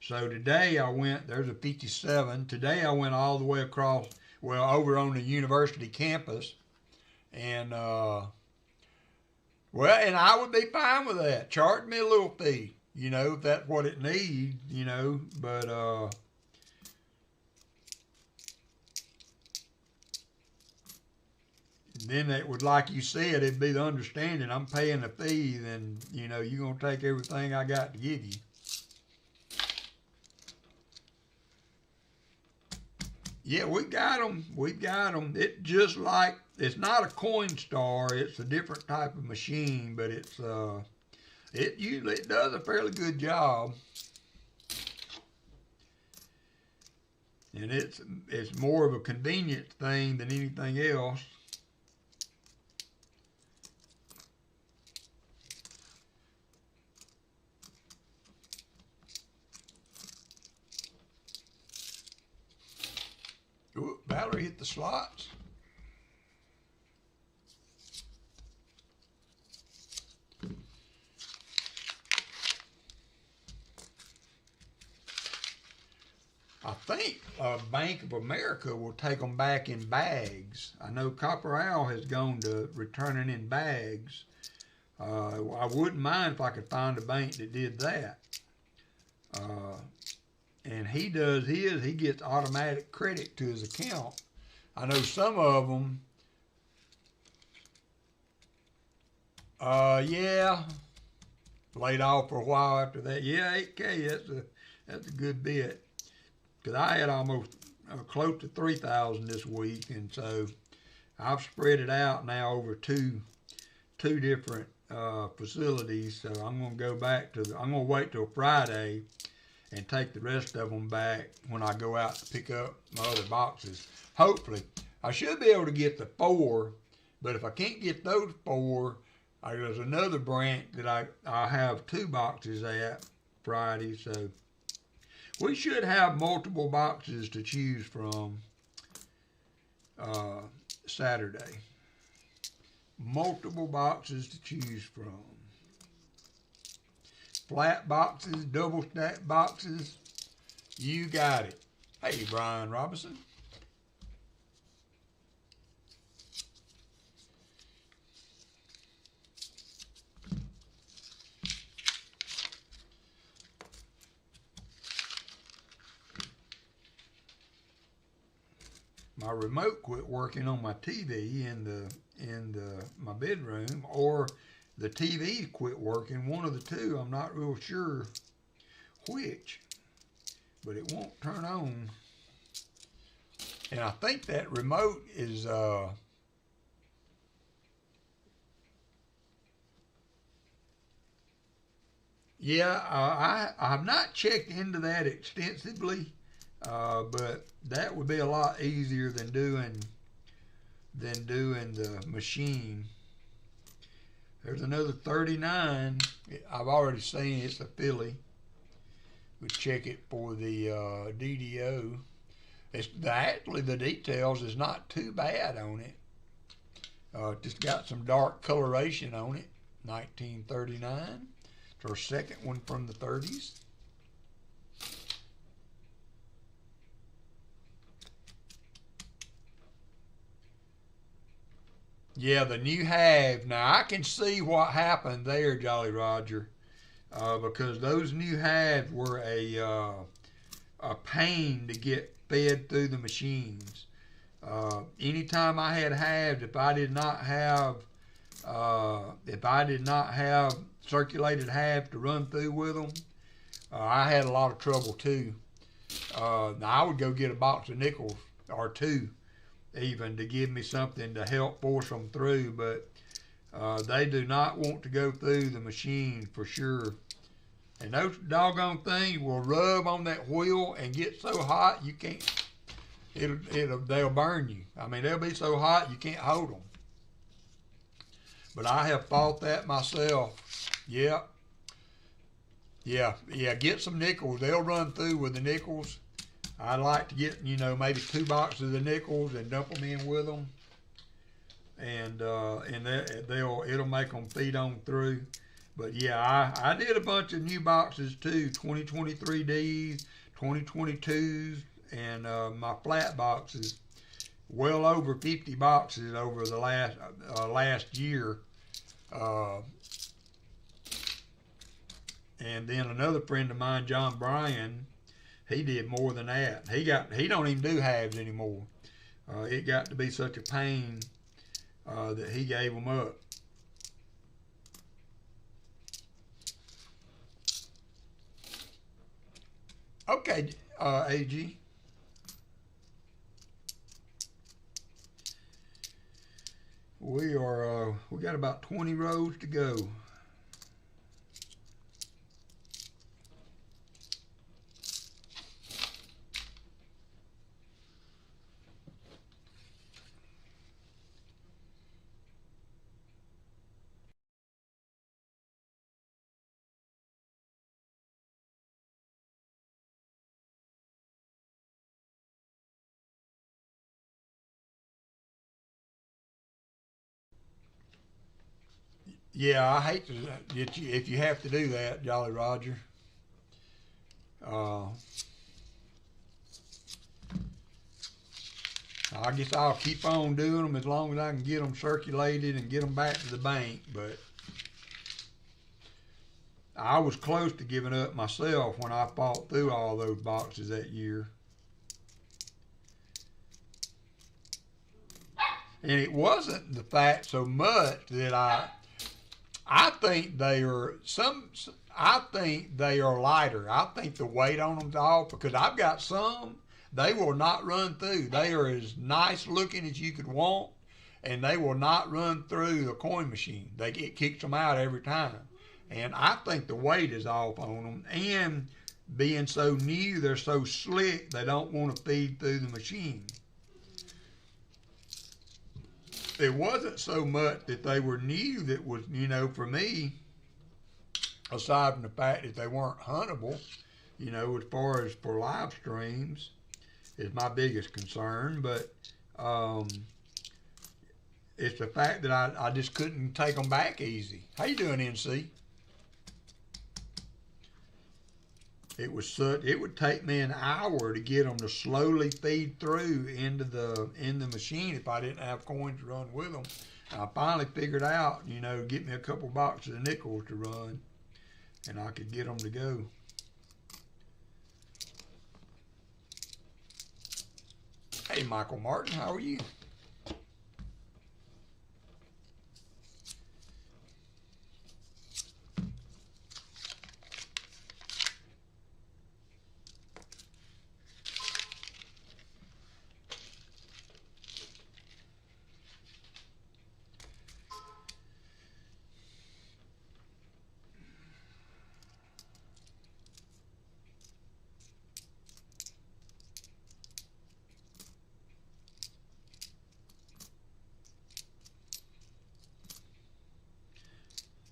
So today there's a 57. Today I went all the way across, well, over on the university campus. And, well, and I would be fine with that. Charge me a little fee, you know, if that's what it needs, you know, but, then it would, like you said, it'd be the understanding I'm paying the fee, then, you know, you're going to take everything I got to give you. Yeah, we got them. We got them. It just like, it's not a Coinstar. It's a different type of machine, but it usually does a fairly good job. And it's more of a convenience thing than anything else. Ooh, Valerie hit the slots. I think Bank of America will take them back in bags. I know Copper Owl has gone to returning in bags. I wouldn't mind if I could find a bank that did that. And he does his, he gets automatic credit to his account. I know some of them, yeah, laid off for a while after that. Yeah, 8K, that's a good bit. Because I had almost close to 3,000 this week, and so I've spread it out now over two different facilities. So I'm going to go back I'm going to wait till Friday and take the rest of them back when I go out to pick up my other boxes. Hopefully. I should be able to get the 4, but if I can't get those 4, there's another branch that I have 2 boxes at Friday, so we should have multiple boxes to choose from Saturday. Multiple boxes to choose from. Flat boxes, double stack boxes, you got it. Hey, Brian Robinson. My remote quit working on my TV in my bedroom, or the TV quit working. One of the two. I'm not real sure which, but it won't turn on. And I think that remote is yeah, I've not checked into that extensively, but that would be a lot easier than doing the machine. There's another 39. I've already seen it's a filly. We check it for the DDO. Actually, the details is not too bad on it. Just got some dark coloration on it. 1939. It's our second one from the 30s. Yeah, the new halves. Now, I can see what happened there, Jolly Roger, because those new halves were a pain to get fed through the machines. Anytime I had halves, if I did not have circulated halves to run through with them, I had a lot of trouble too. Now I would go get a box of nickels or two even to give me something to help force them through, but they do not want to go through the machine for sure. And those doggone things will rub on that wheel and get so hot you can't, they'll burn you. I mean, they'll be so hot you can't hold them. But I have fought that myself. Yeah. Get some nickels. They'll run through with the nickels. I'd like to get, maybe 2 boxes of nickels and dump them in with them. And it'll make them feed on through. But yeah, I did a bunch of new boxes too, 2023Ds, 2022s, and my flat boxes. Well over 50 boxes over the last year. And then another friend of mine, John Bryan, he did more than that. He don't even do halves anymore. It got to be such a pain that he gave them up. Okay, AG. We got about 20 rows to go. Yeah, I hate to if you have to do that, Jolly Roger. I guess I'll keep on doing them as long as I can get them circulated and get them back to the bank. But I was close to giving up myself when I fought through all those boxes that year. And it wasn't the fact so much that I think they are lighter. I think the weight on them's off because I've got some, they will not run through. They are as nice looking as you could want, and they will not run through the coin machine. It kicks them out every time. And I think the weight is off on them, and being so new, they're so slick, they don't want to feed through the machine. It wasn't so much that they were new that was, for me, aside from the fact that they weren't huntable, as far as for live streams, is my biggest concern. But it's the fact that I just couldn't take them back easy. How you doing, NC? It would take me an hour to get them to slowly feed through in the machine if I didn't have coins to run with them. I finally figured out, get me a couple boxes of nickels to run, and I could get them to go. Hey, Michael Martin, how are you?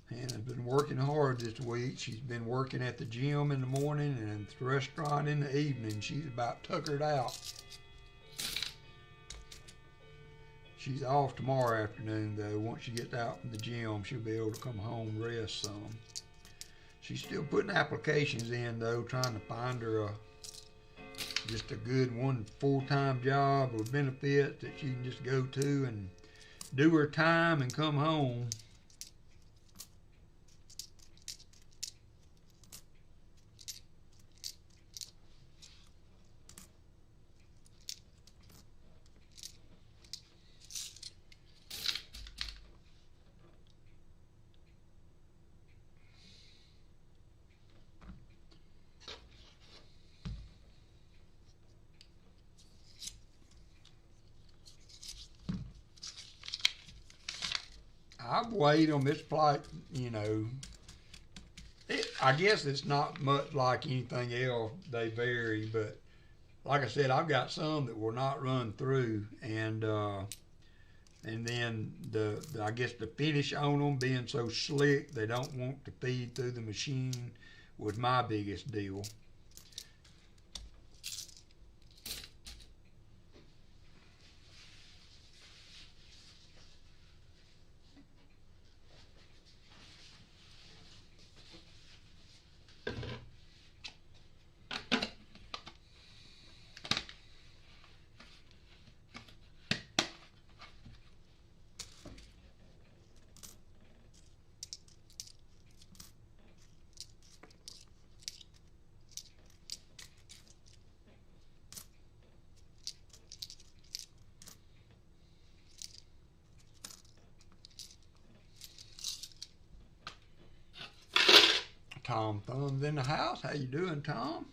Hannah's been working hard this week. She's been working at the gym in the morning and at the restaurant in the evening. She's about tuckered out. She's off tomorrow afternoon, though. Once she gets out from the gym, she'll be able to come home and rest some. She's still putting applications in though, trying to find her just a good one full-time job with benefits that she can just go to and do her time and come home. I've weighed them. It's like, you know, I guess it's not much like anything else. They vary, but like I said, I've got some that will not run through, and then I guess the finish on them being so slick, they don't want to feed through the machine was my biggest deal. Tom Thumb's in the house. How you doing, Tom?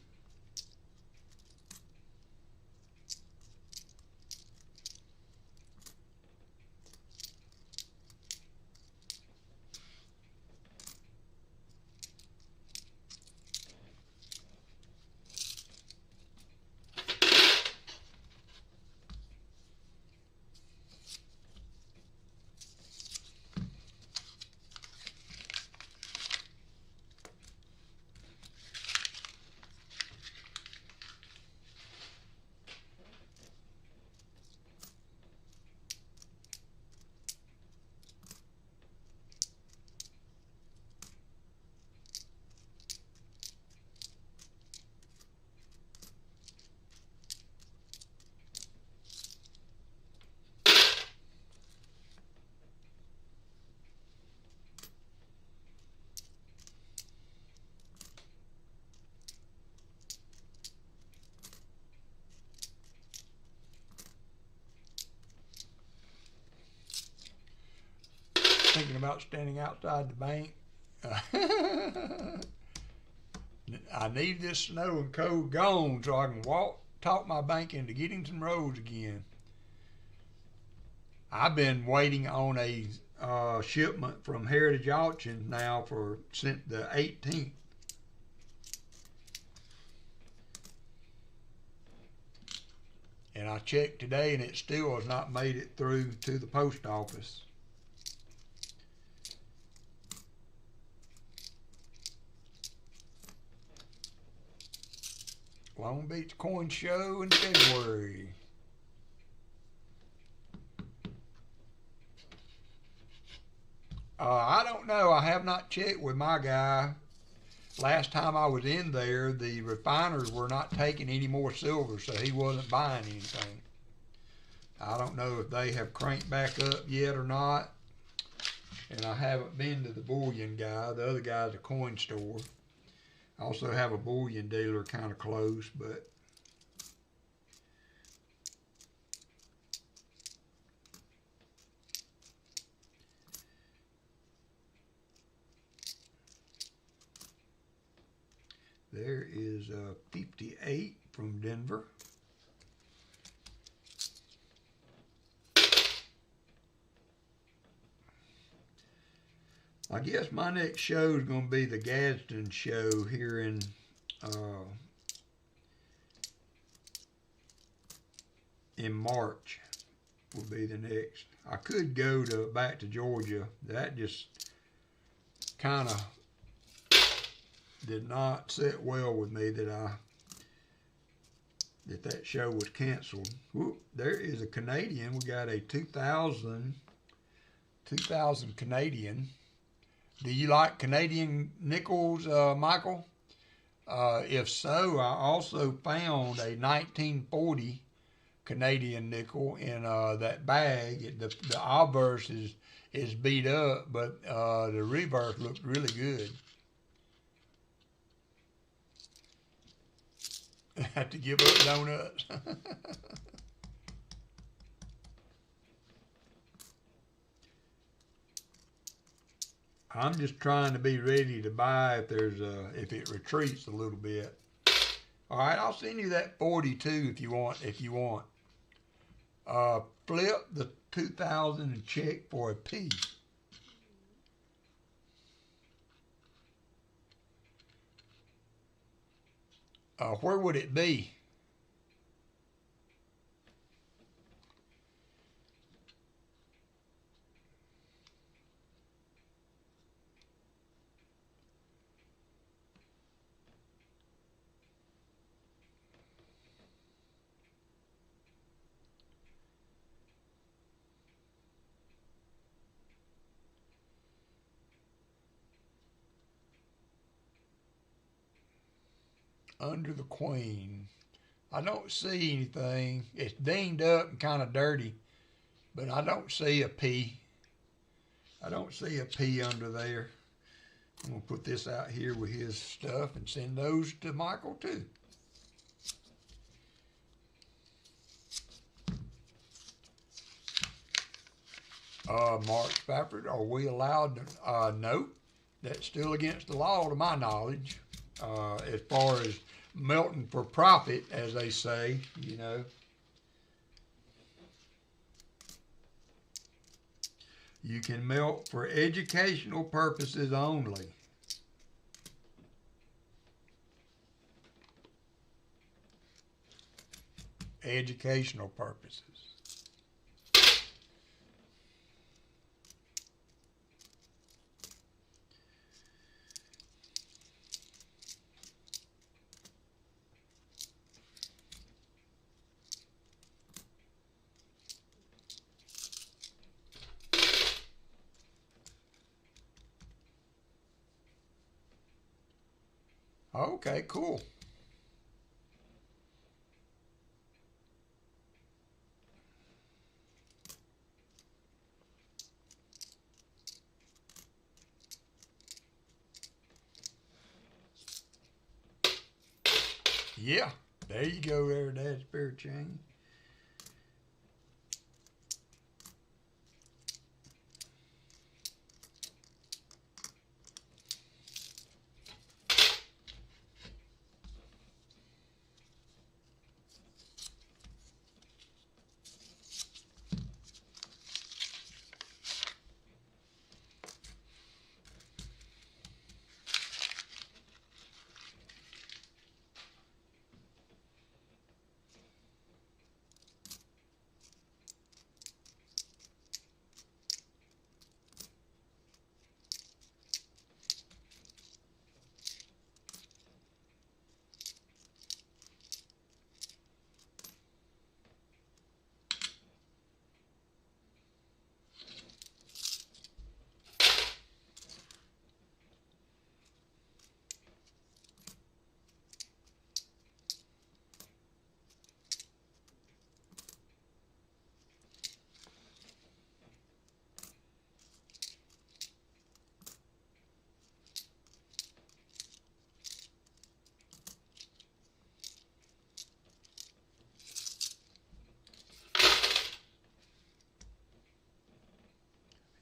Thinking about standing outside the bank. I need this snow and cold gone so I can talk my bank into getting some roads again. I've been waiting on a shipment from Heritage Auctions now since the 18th. And I checked today and it still has not made it through to the post office. Long Beach Coin Show in February. I don't know. I have not checked with my guy. Last time I was in there, the refiners were not taking any more silver, so he wasn't buying anything. I don't know if they have cranked back up yet or not. And I haven't been to the bullion guy. The other guy's a coin store. I also have a bullion dealer kind of close, but there is a 58 from Denver. I guess my next show is going to be the Gadsden show here in March. Will be the next. I could go back to Georgia. That just kind of did not sit well with me that show was canceled. Whoop, there is a Canadian. We got a 2000 Canadian. Do you like Canadian nickels, Michael? If so, I also found a 1940 Canadian nickel in that bag. The obverse is beat up, but the reverse looked really good. Have to give up donuts. I'm just trying to be ready to buy if it retreats a little bit. All right, I'll send you that 42 if you want. Flip the 2000 and check for a P. Where would it be? Under the queen. I don't see anything. It's dinged up and kind of dirty, but I don't see a P. I don't see a P under there. I'm going to put this out here with his stuff and send those to Michael too. Mark Spafford, are we allowed to? No, that's still against the law to my knowledge. As far as melting for profit, as they say, you know. You can melt for educational purposes only. Educational purposes. Okay, cool. Yeah, there you go there, Dad Spirit Chain.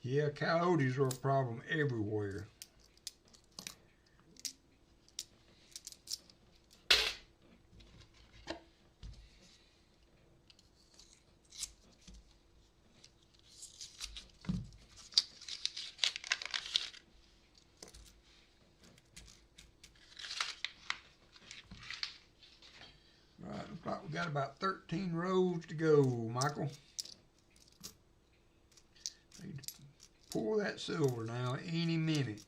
Yeah, coyotes are a problem everywhere. All right, looks like we got about 13 rows to go, Michael. Need to pour that silver now any minute.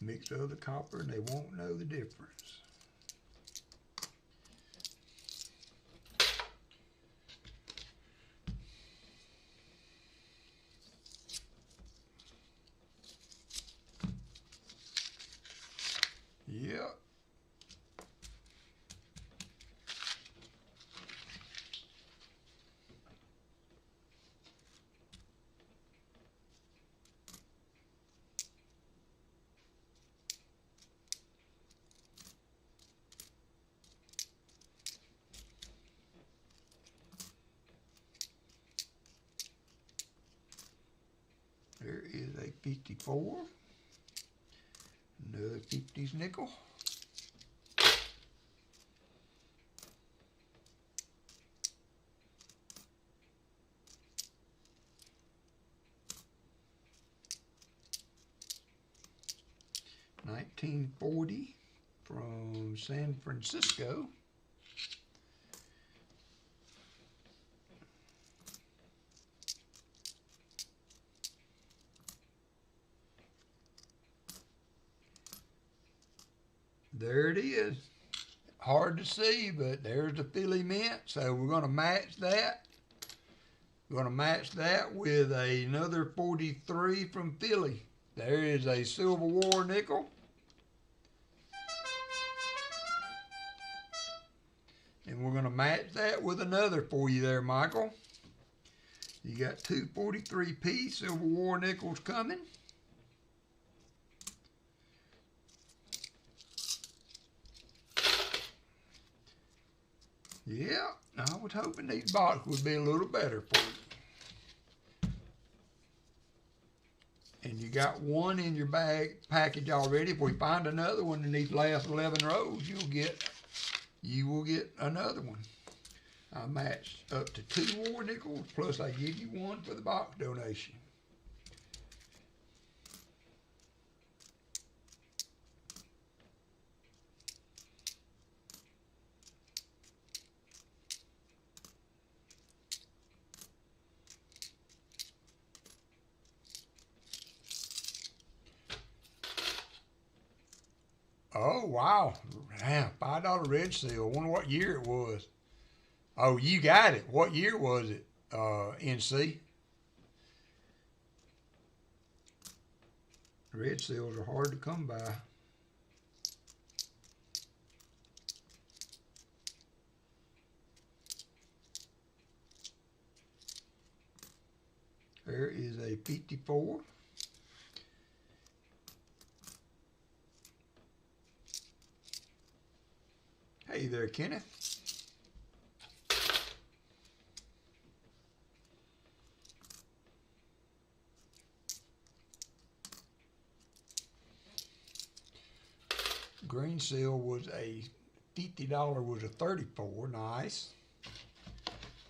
mix other copper and they won't know the difference. Yep. There is a 54. Another 50s nickel. $19.40 from San Francisco. There it is. Hard to see, but there's the Philly mint. So we're going to match that. We're going to match that with another 43 from Philly. There is a Civil War nickel. And we're going to match that with another for you there, Michael. You got two 43p Civil War nickels coming. Yeah, I was hoping these boxes would be a little better for you. And you got one in your bag package already. If we find another one in these last 11 rows, you will get another one. I matched up to 2 war nickels, plus I give you one for the box donation. Oh, wow. Damn, $5 red seal. I wonder what year it was. Oh, you got it. What year was it, NC? Red seals are hard to come by. There is a 54. Hey there, Kenneth. Green seal was a $50 was a 34. Nice.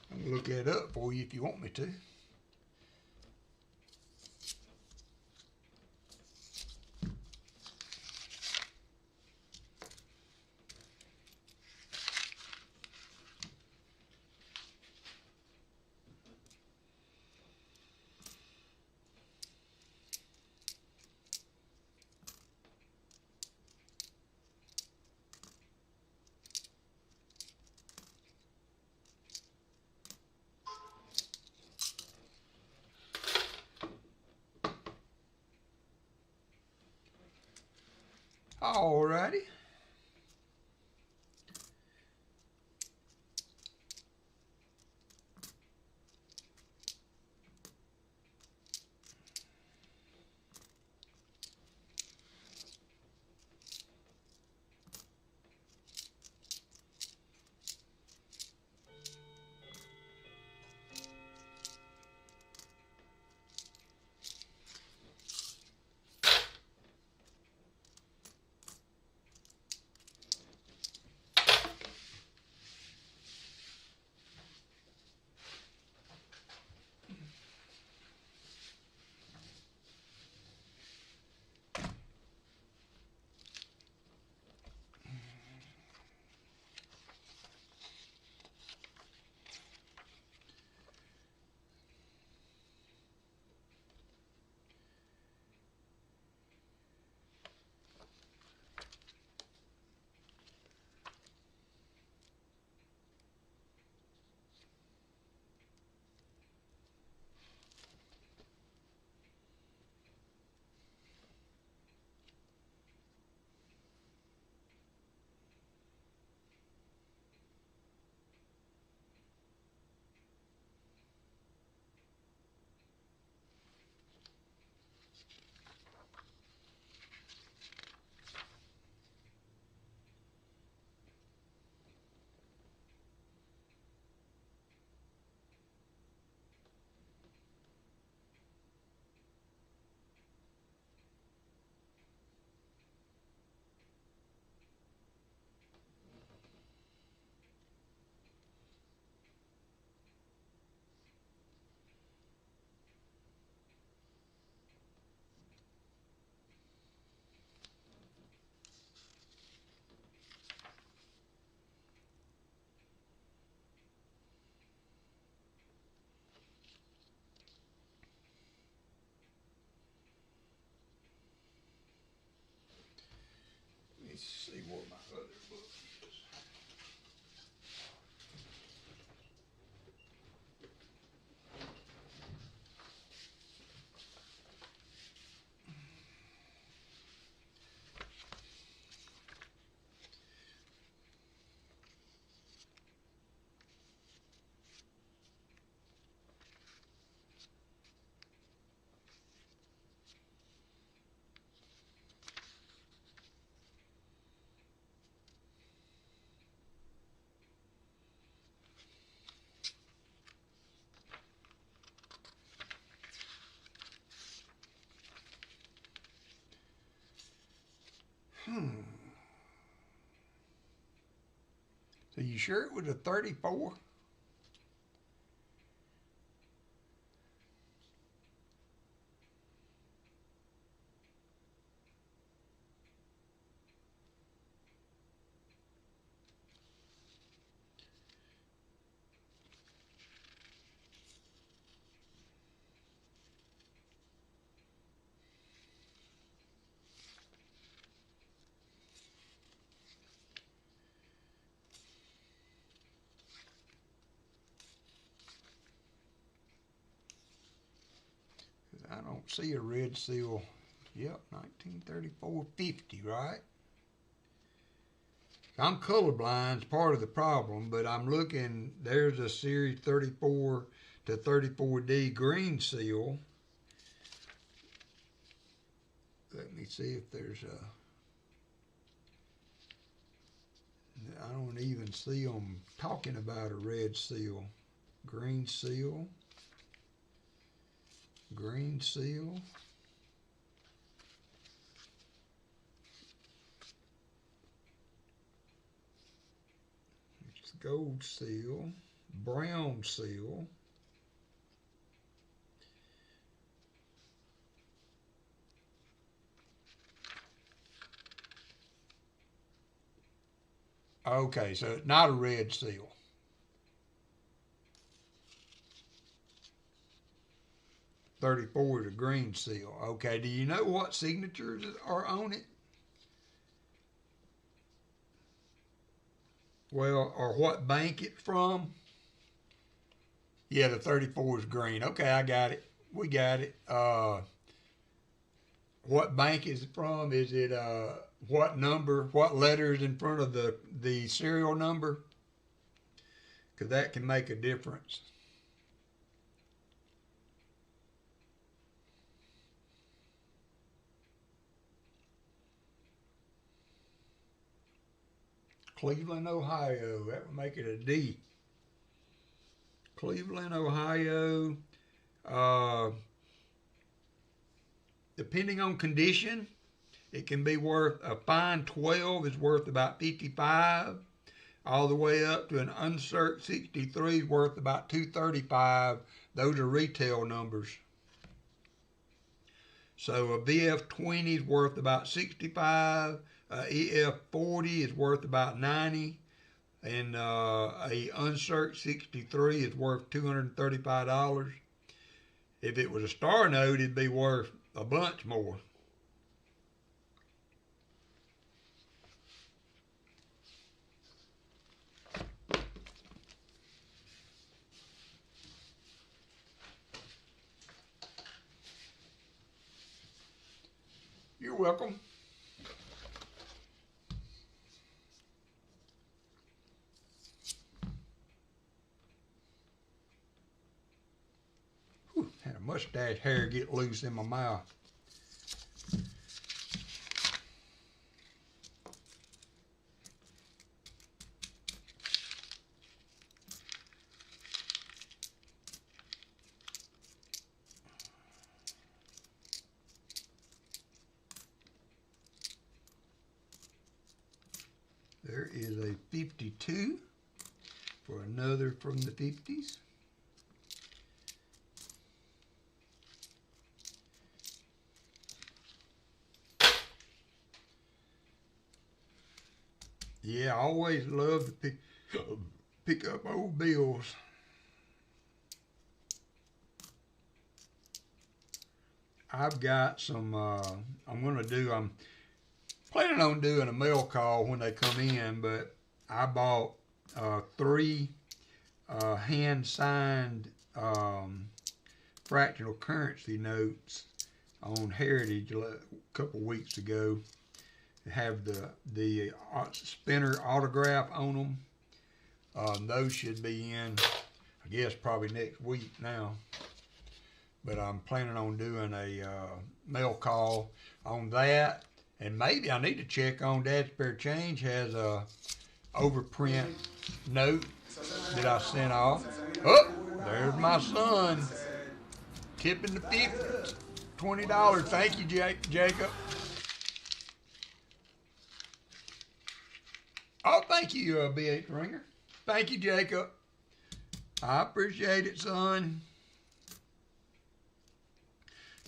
I'm gonna look that up for you if you want me to. Alrighty. So you sure it was a 34? I don't see a red seal. Yep, 1934-50, right? I'm colorblind, it's part of the problem, but I'm looking, there's a series 34 to 34D green seal. Let me see if there's a, I don't even see them talking about a red seal. Green seal. Green seal. It's gold seal. Brown seal. Okay, so it's not a red seal. .34 is a green seal. Okay, do you know what signatures are on it? Well, or what bank it's from? Yeah, the 34 is green. Okay, I got it. We got it. What bank is it from? Is it what number, what letters in front of the serial number? Because that can make a difference. Cleveland, Ohio. That would make it a D. Cleveland, Ohio. Depending on condition, it can be worth, a fine 12 is worth about 55, all the way up to an uncirc 63 is worth about 235. Those are retail numbers. So a VF20 is worth about 65, EF40 is worth about 90, and a uncirc 63 is worth $235. If it was a star note, it'd be worth a bunch more. You're welcome. Whew, had a mustache hair get loose in my mouth. There is a 52 for another from the 50s. Yeah, I always love to pick up old bills. I've got some, I'm planning on doing a mail call when they come in, but I bought 3 hand-signed fractional currency notes on Heritage a couple weeks ago. They have the spinner autograph on them. Those should be in, I guess, probably next week now. But I'm planning on doing a mail call on that. And maybe I need to check on Dad's Spare Change has a overprint note that I sent off. Oh, there's my son. Tipping the 50, $20. Thank you, Jacob. thank you, BH Ringer. Thank you, Jacob. I appreciate it, son.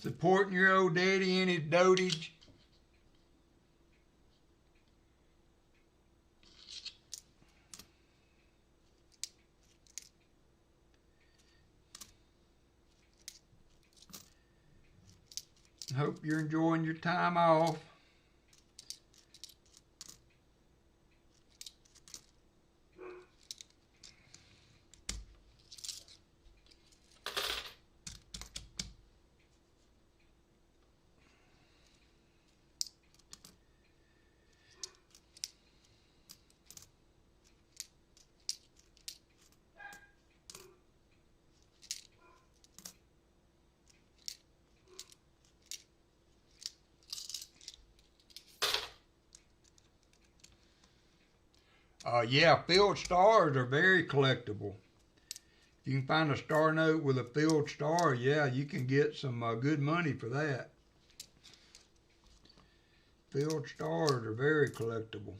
Supporting your old daddy in his dotage. Hope you're enjoying your time off. Yeah, filled stars are very collectible. If you can find a star note with a filled star, yeah, you can get some good money for that. Filled stars are very collectible.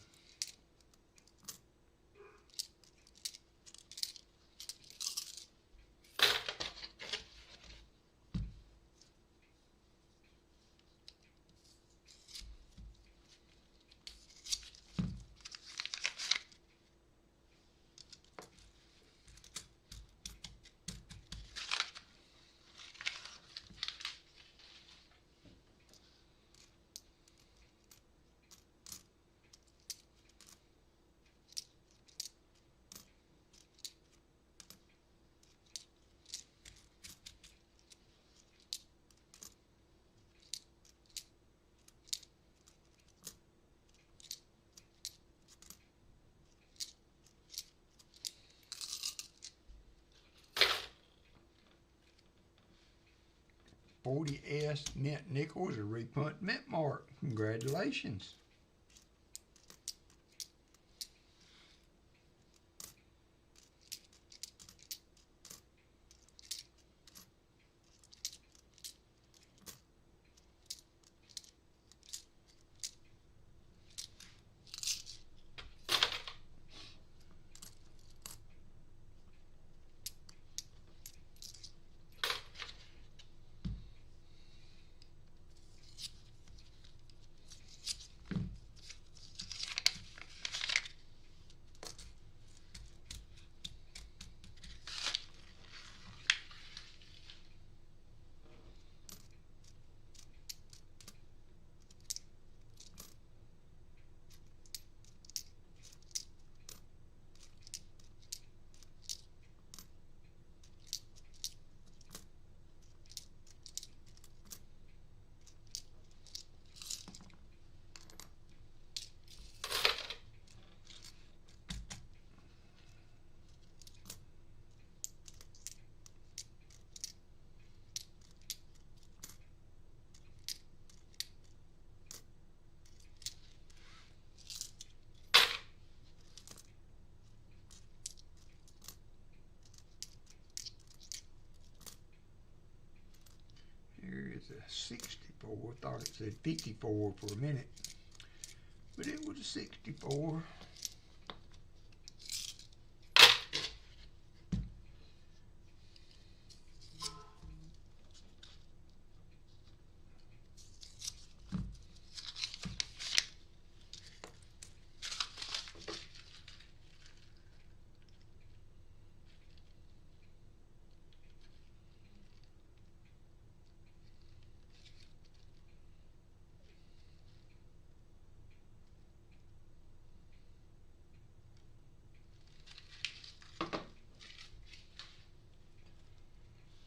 $40S mint nickels are repunt mint mark. Congratulations. It's a 64. I thought it said 54 for a minute, but it was a 64.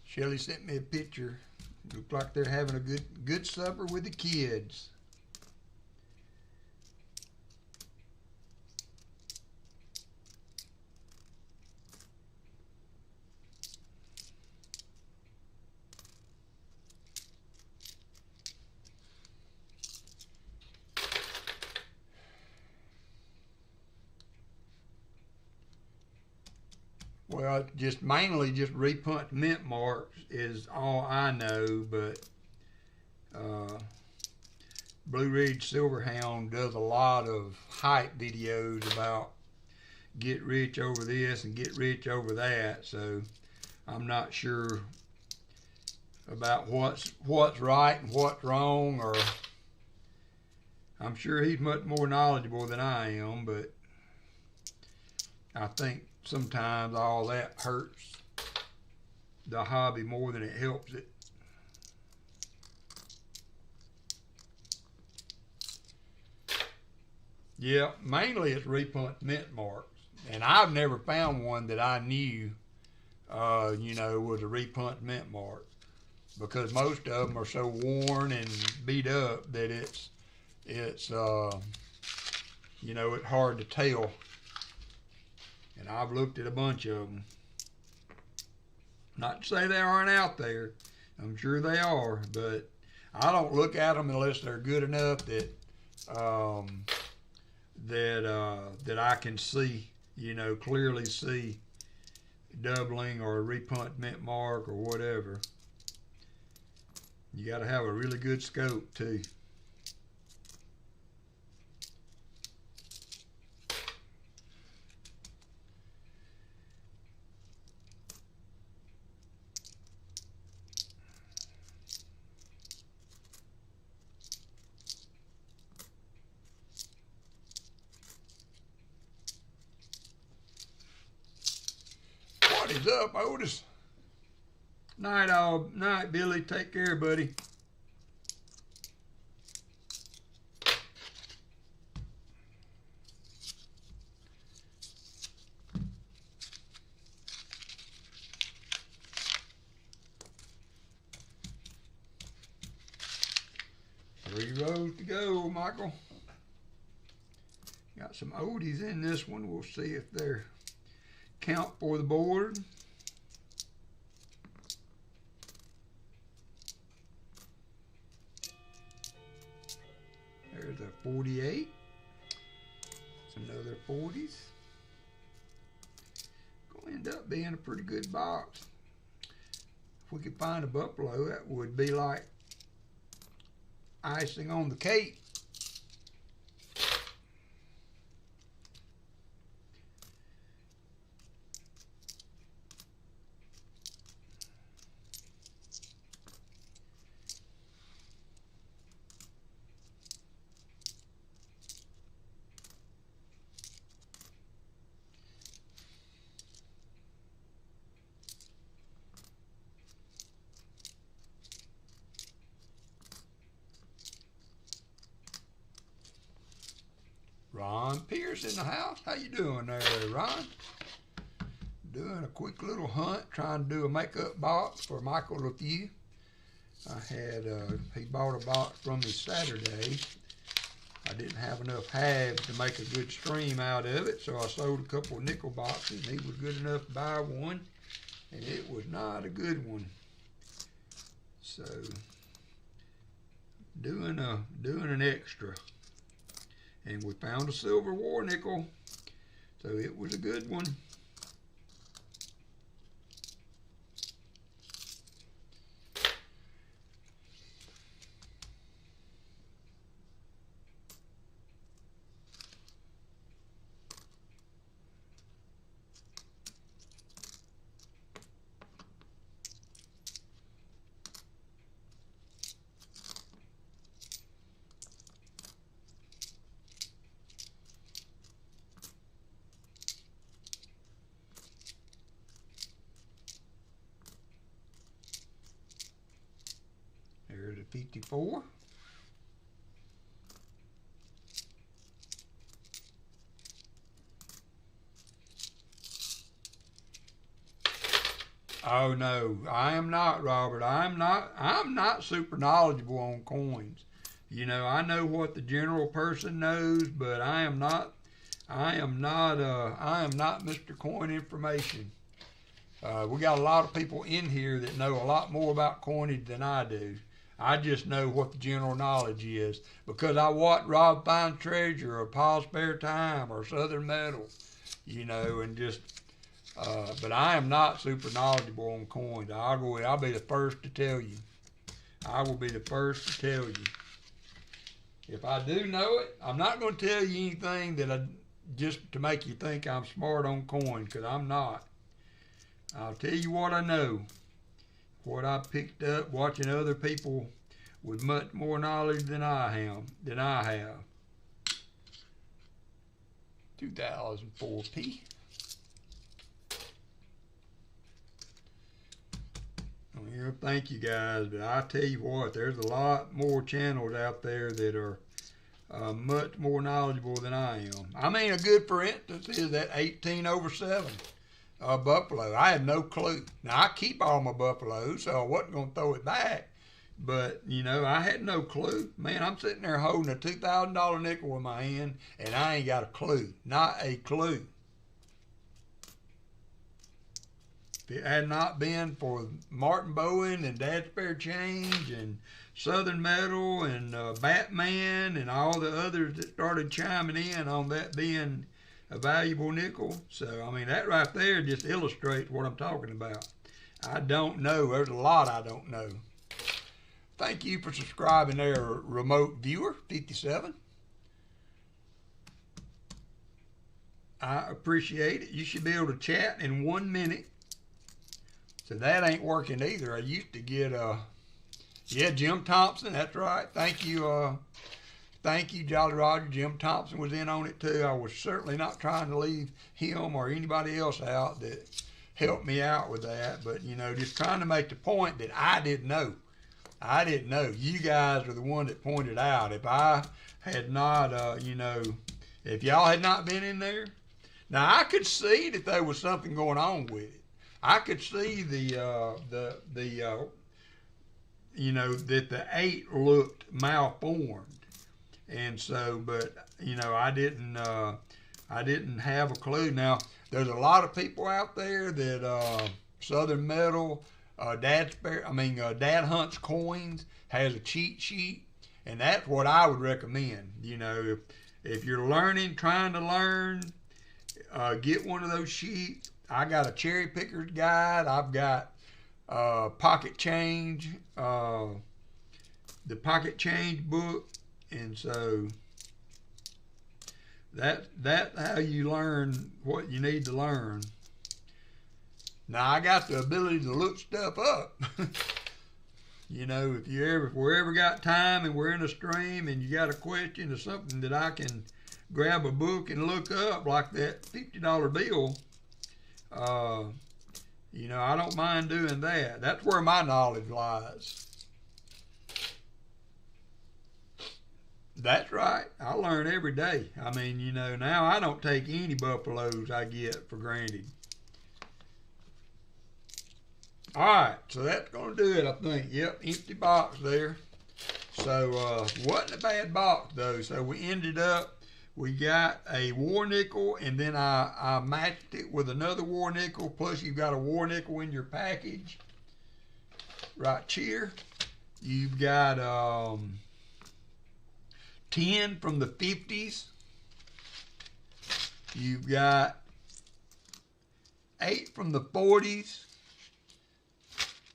Shelly sent me a picture. Looked like they're having a good supper with the kids. Well, just mainly just repunt mint marks is all I know, but Blue Ridge Silverhound does a lot of hype videos about get rich over this and get rich over that. So I'm not sure about what's right and what's wrong, or I'm sure he's much more knowledgeable than I am, but I think sometimes all that hurts the hobby more than it helps it. Yeah, mainly it's repunched mint marks, and I've never found one that I knew, was a repunched mint mark, because most of them are so worn and beat up that it's hard to tell. And I've looked at a bunch of them. Not to say they aren't out there. I'm sure they are, but I don't look at them unless they're good enough that I can see, clearly see doubling or a repunched mint mark or whatever. You got to have a really good scope too. What is up, Otis? Night, Billy. Take care, buddy. Three rows to go, Michael. Got some oldies in this one. We'll see if they're count for the board. There's a 48. It's another 40s. Gonna end up being a pretty good box. If we could find a buffalo, that would be like icing on the cake. Ron Pierce in the house. How you doing there, Ron? Doing a quick little hunt, trying to do a makeup box for Michael Leffew. He bought a box from me Saturday. I didn't have enough halves to make a good stream out of it, so I sold a couple of nickel boxes. He was good enough to buy one, and it was not a good one. So, doing an extra. And we found a silver war nickel, so it was a good one. There's a 54. Oh no, I am not, Robert. I'm not super knowledgeable on coins. I know what the general person knows, but I am not Mr. Coin Information. We got a lot of people in here that know a lot more about coinage than I do. I just know what the general knowledge is because I watch Rob Find Treasure or Paul's Spare Time or Southern Metal, and just, but I am not super knowledgeable on coins. I'll be the first to tell you. I will be the first to tell you. If I do know it, I'm not going to tell you anything just to make you think I'm smart on coin, because I'm not. I'll tell you what I know. What I picked up watching other people with much more knowledge than I have. 2004p. Well, thank you guys, but I tell you what, there's a lot more channels out there that are much more knowledgeable than I am. I mean, a good for instance is that 18/7 buffalo. I had no clue. Now, I keep all my buffaloes, so I wasn't going to throw it back. But, you know, I had no clue. Man, I'm sitting there holding a $2,000 nickel in my hand, and I ain't got a clue. Not a clue. If it had not been for Martin Bowen and Dad's Spare Change and Southern Metal and Batman and all the others that started chiming in on that being a valuable nickel. So, I mean, that right there just illustrates what I'm talking about. I don't know. There's a lot I don't know. Thank you for subscribing there, Remote Viewer 57. I appreciate it. You should be able to chat in 1 minute. So that ain't working either. I used to get, yeah, Jim Thompson, that's right. Thank you, Jolly Roger. Jim Thompson was in on it too. I was certainly not trying to leave him or anybody else out that helped me out with that. But, you know, just trying to make the point that I didn't know. I didn't know. You guys are the one that pointed out. If I had not, you know, if y'all had not been in there. Now, I could see that there was something going on with it. I could see the you know, that the 8 looked malformed. And so, but, you know, I didn't have a clue. Now, there's a lot of people out there that Southern Metal, Dad Hunt's Coins has a cheat sheet, and that's what I would recommend. You know, if you're learning, trying to learn, get one of those sheets. I got a cherry picker's guide. I've got pocket change, the pocket change book, and so that's how you learn what you need to learn. Now, I got the ability to look stuff up. You know, if we ever got time and we're in a stream and you got a question or something that I can grab a book and look up, like that $50 bill, you know, I don't mind doing that. That's where my knowledge lies. That's right. I learn every day. I mean, you know, now I don't take any buffaloes I get for granted. All right, so that's going to do it, I think. Yep, empty box there. So, wasn't a bad box, though. So we ended up, we got a war nickel, and then I matched it with another war nickel, plus you've got a war nickel in your package. Right here. You've got 10 from the 50s. You've got 8 from the 40s.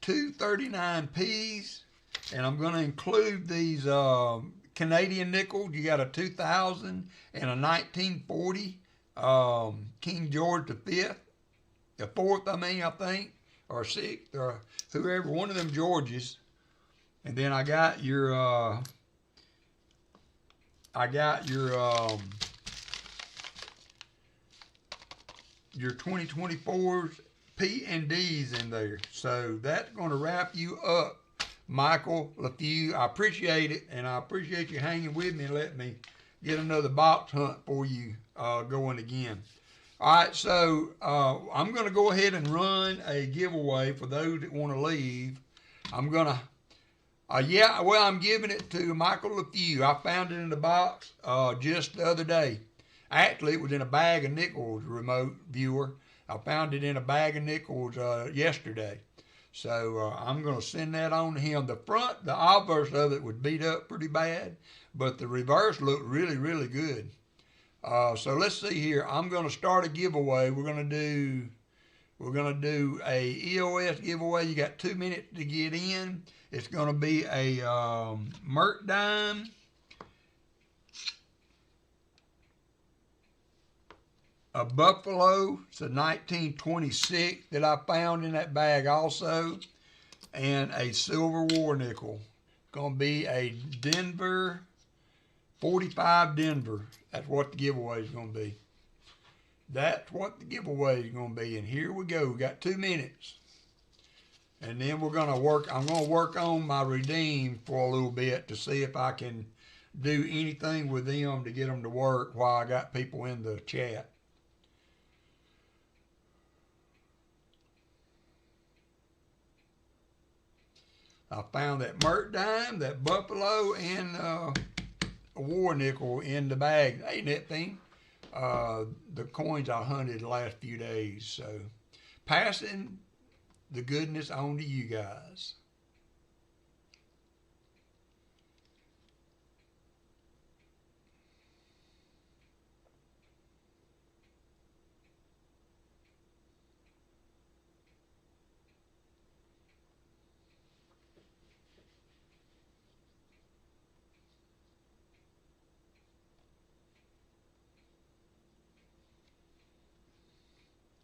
2 39Ps, and I'm going to include these Canadian nickels. You got a 2000 and a 1940 King George V, the 4th, I think, or 6th, or whoever, one of them Georges. And then I got your 2024s. P and D's in there. So that's going to wrap you up, Michael Leffew. I appreciate it, and I appreciate you hanging with me and letting me get another box hunt for you going again. All right, so I'm going to go ahead and run a giveaway for those that want to leave. I'm going to, I'm giving it to Michael Leffew. I found it in the box just the other day. Actually, it was in a bag of nickels, Remote Viewer. I found it in a bag of nickels yesterday. So I'm going to send that on to him. The obverse of it was beat up pretty bad, but the reverse looked really, really good. So let's see here. I'm going to start a giveaway. We're going to do a EOS giveaway. You got 2 minutes to get in. It's going to be a Merc dime. a buffalo. It's a 1926 that I found in that bag also, and a silver war nickel. Gonna be a Denver, 45 Denver. That's what the giveaway is gonna be. That's what the giveaway is gonna be. And here we go. We got 2 minutes. And then I'm gonna work on my redeem for a little bit to see if I can do anything with them to get them to work while I got people in the chat. I found that Mert dime, that buffalo, and a war nickel in the bag. Ain't that thing? The coins I hunted the last few days. So passing the goodness on to you guys.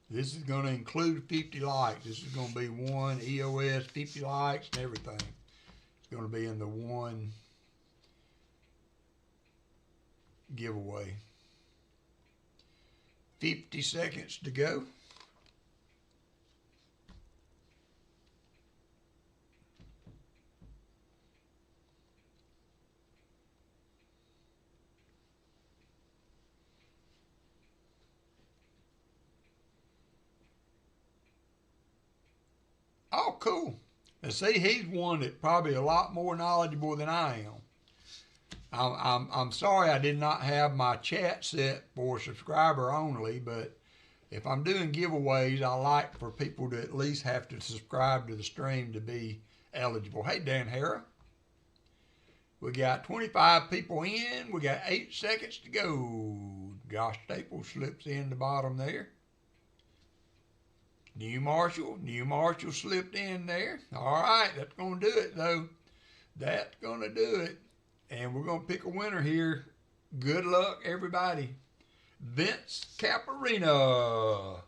This is going to include 50 likes. This is going to be one EOS, 50 likes and everything. It's going to be in the one giveaway. 50 seconds to go. Oh, cool. And see, he's one that probably a lot more knowledgeable than I am. I'm sorry I did not have my chat set for subscriber only, but if I'm doing giveaways, I like for people to at least have to subscribe to the stream to be eligible. Hey, Dan Hara. We got 25 people in. We got 8 seconds to go. Josh Staples slips in the bottom there. New Marshall slipped in there. All right, that's going to do it, though. That's going to do it. And we're going to pick a winner here. Good luck, everybody. Vince Caparina.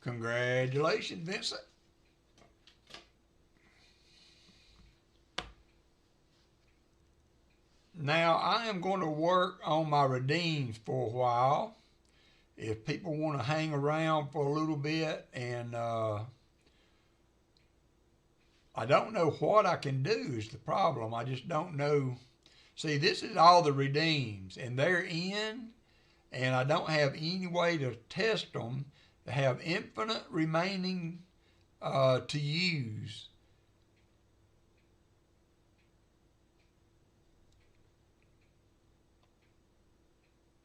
Congratulations, Vincent. Now, I am going to work on my redeems for a while. If people want to hang around for a little bit, and I don't know what I can do is the problem. I just don't know. See, this is all the redeems, and they're in, and I don't have any way to test them. They have infinite remaining to use.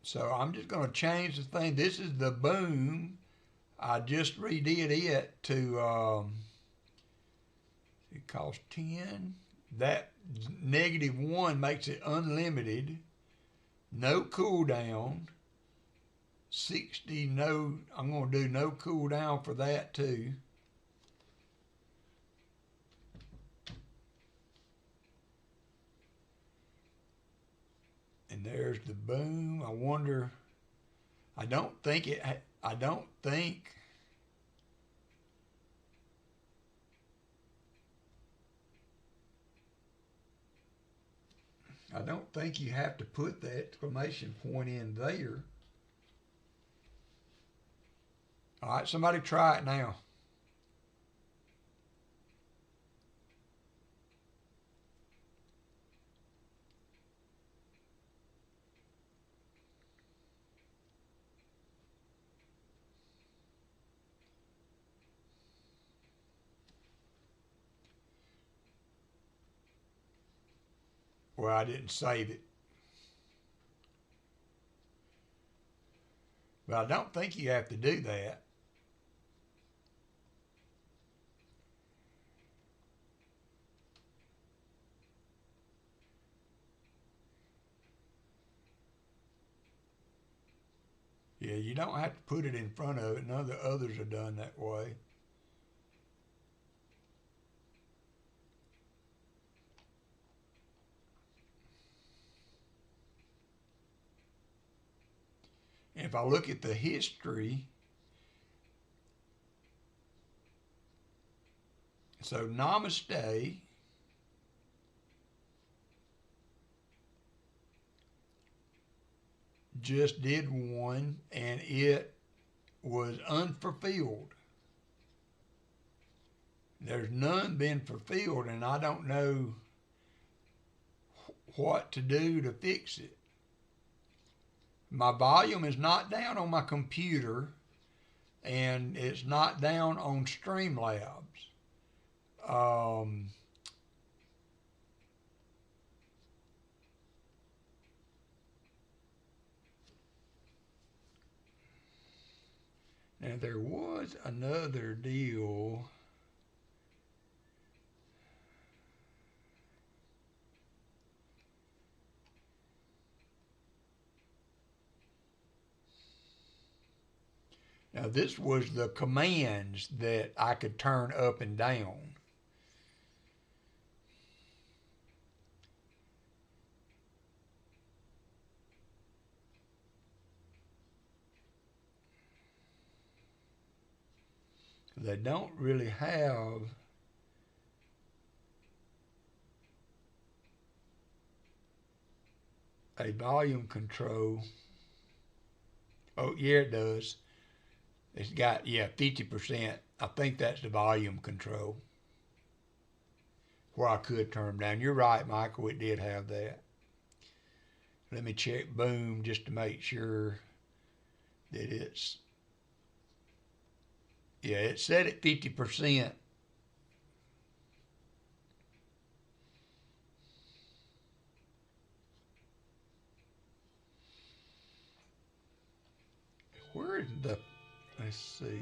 So I'm just going to change the thing. This is the boom. I just redid it to, it costs 10. That -1 makes it unlimited. No cooldown. 60, no, I'm going to do no cooldown for that too. And there's the boom. I wonder, I don't think, you have to put the exclamation point in there. All right, somebody try it now. Well, I didn't save it. But I don't think you have to do that. Yeah, you don't have to put it in front of it. None of the others are done that way. And if I look at the history, so Namaste just did one and it was unfulfilled. There's none been fulfilled, and I don't know what to do to fix it. My volume is not down on my computer, and it's not down on Streamlabs. Now there was another deal. Now this was the commands that I could turn up and down. They don't really have a volume control. Oh, yeah, it does. It's got, 50%. I think that's the volume control where I could turn them down. You're right, Michael, it did have that. Let me check boom just to make sure that it's, it's set at 50%. Where is the, let's see,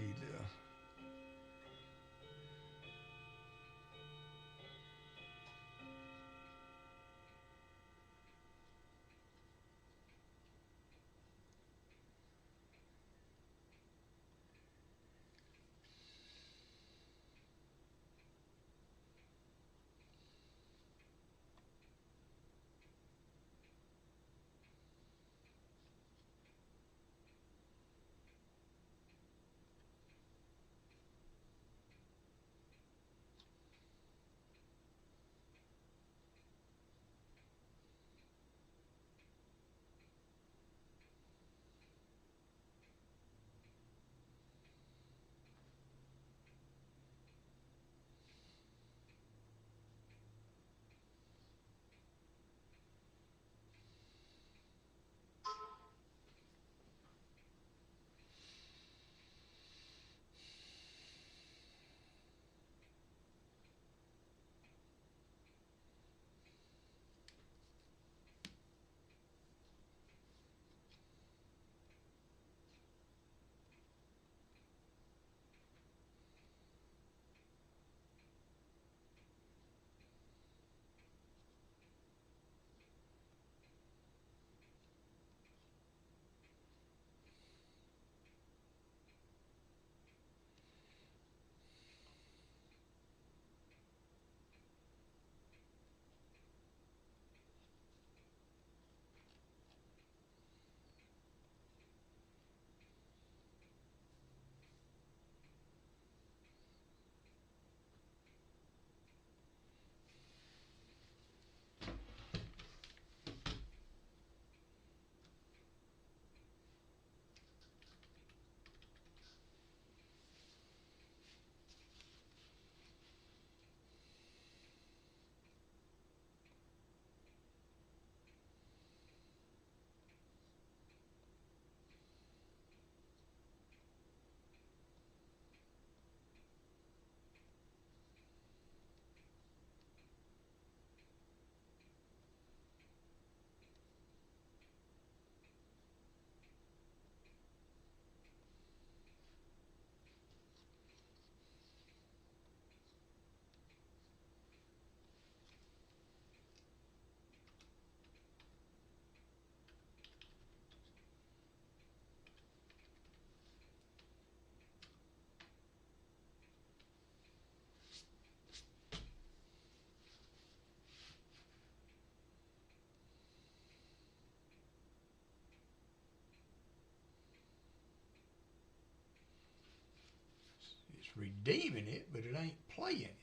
redeeming it, but it ain't playing it.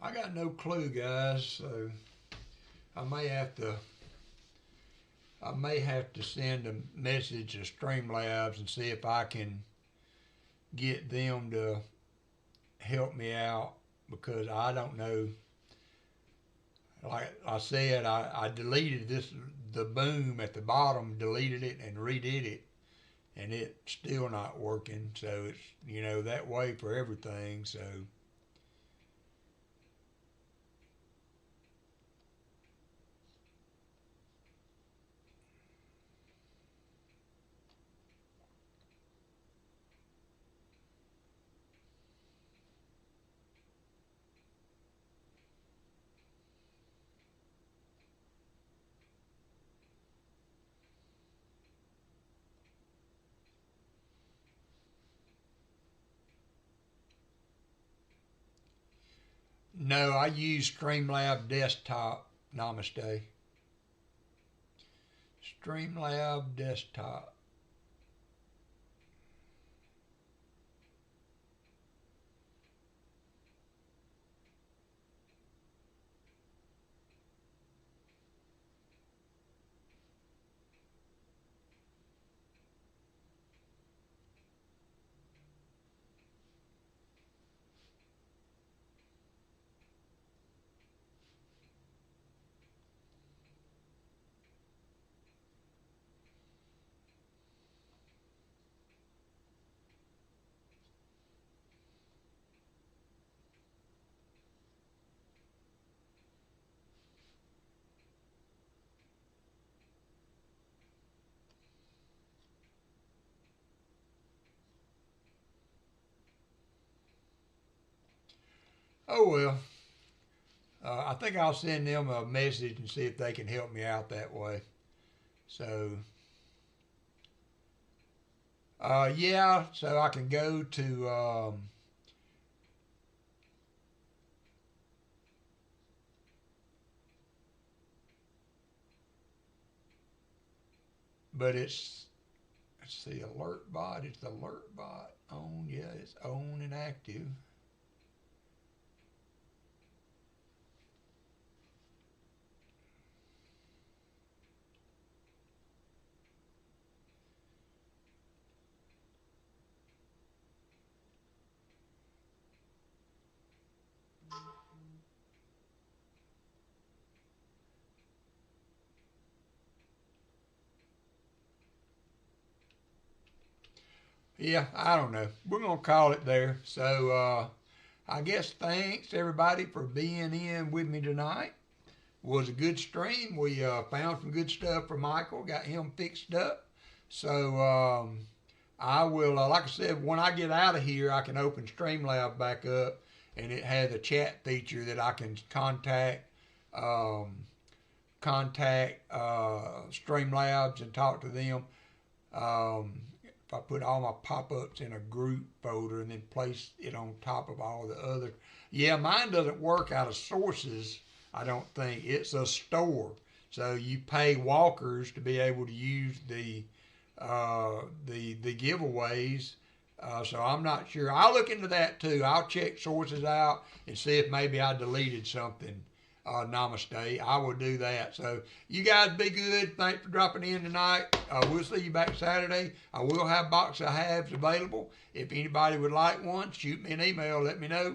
I got no clue, guys, so I may have to send a message to Streamlabs and see if I can get them to help me out, because I don't know. Like I said, I deleted the boom at the bottom, deleted it and redid it, and it's still not working. So it's, that way for everything. So no, I use Streamlab Desktop. Namaste. Streamlab Desktop. Oh well. I think I'll send them a message and see if they can help me out that way. So, yeah, so I can go to, but let's see, alert bot. It's the alert bot on. Yeah, it's on and active. Yeah, I don't know. We're going to call it there. So I guess thanks everybody for being in with me tonight. Was a good stream. We found some good stuff for Michael, got him fixed up. So I will, like I said, when I get out of here, I can open Streamlab back up, and it has a chat feature that I can contact Streamlabs and talk to them. if I put all my pop-ups in a group folder and then place it on top of all the other. Yeah, mine doesn't work out of sources, I don't think. It's a store. So you pay walkers to be able to use the giveaways. So I'm not sure. I'll look into that too. I'll check sources out and see if maybe I deleted something. Namaste. I will do that. So you guys be good. Thanks for dropping in tonight. We'll see you back Saturday. I will have box of halves available. If anybody would like one, shoot me an email. Let me know.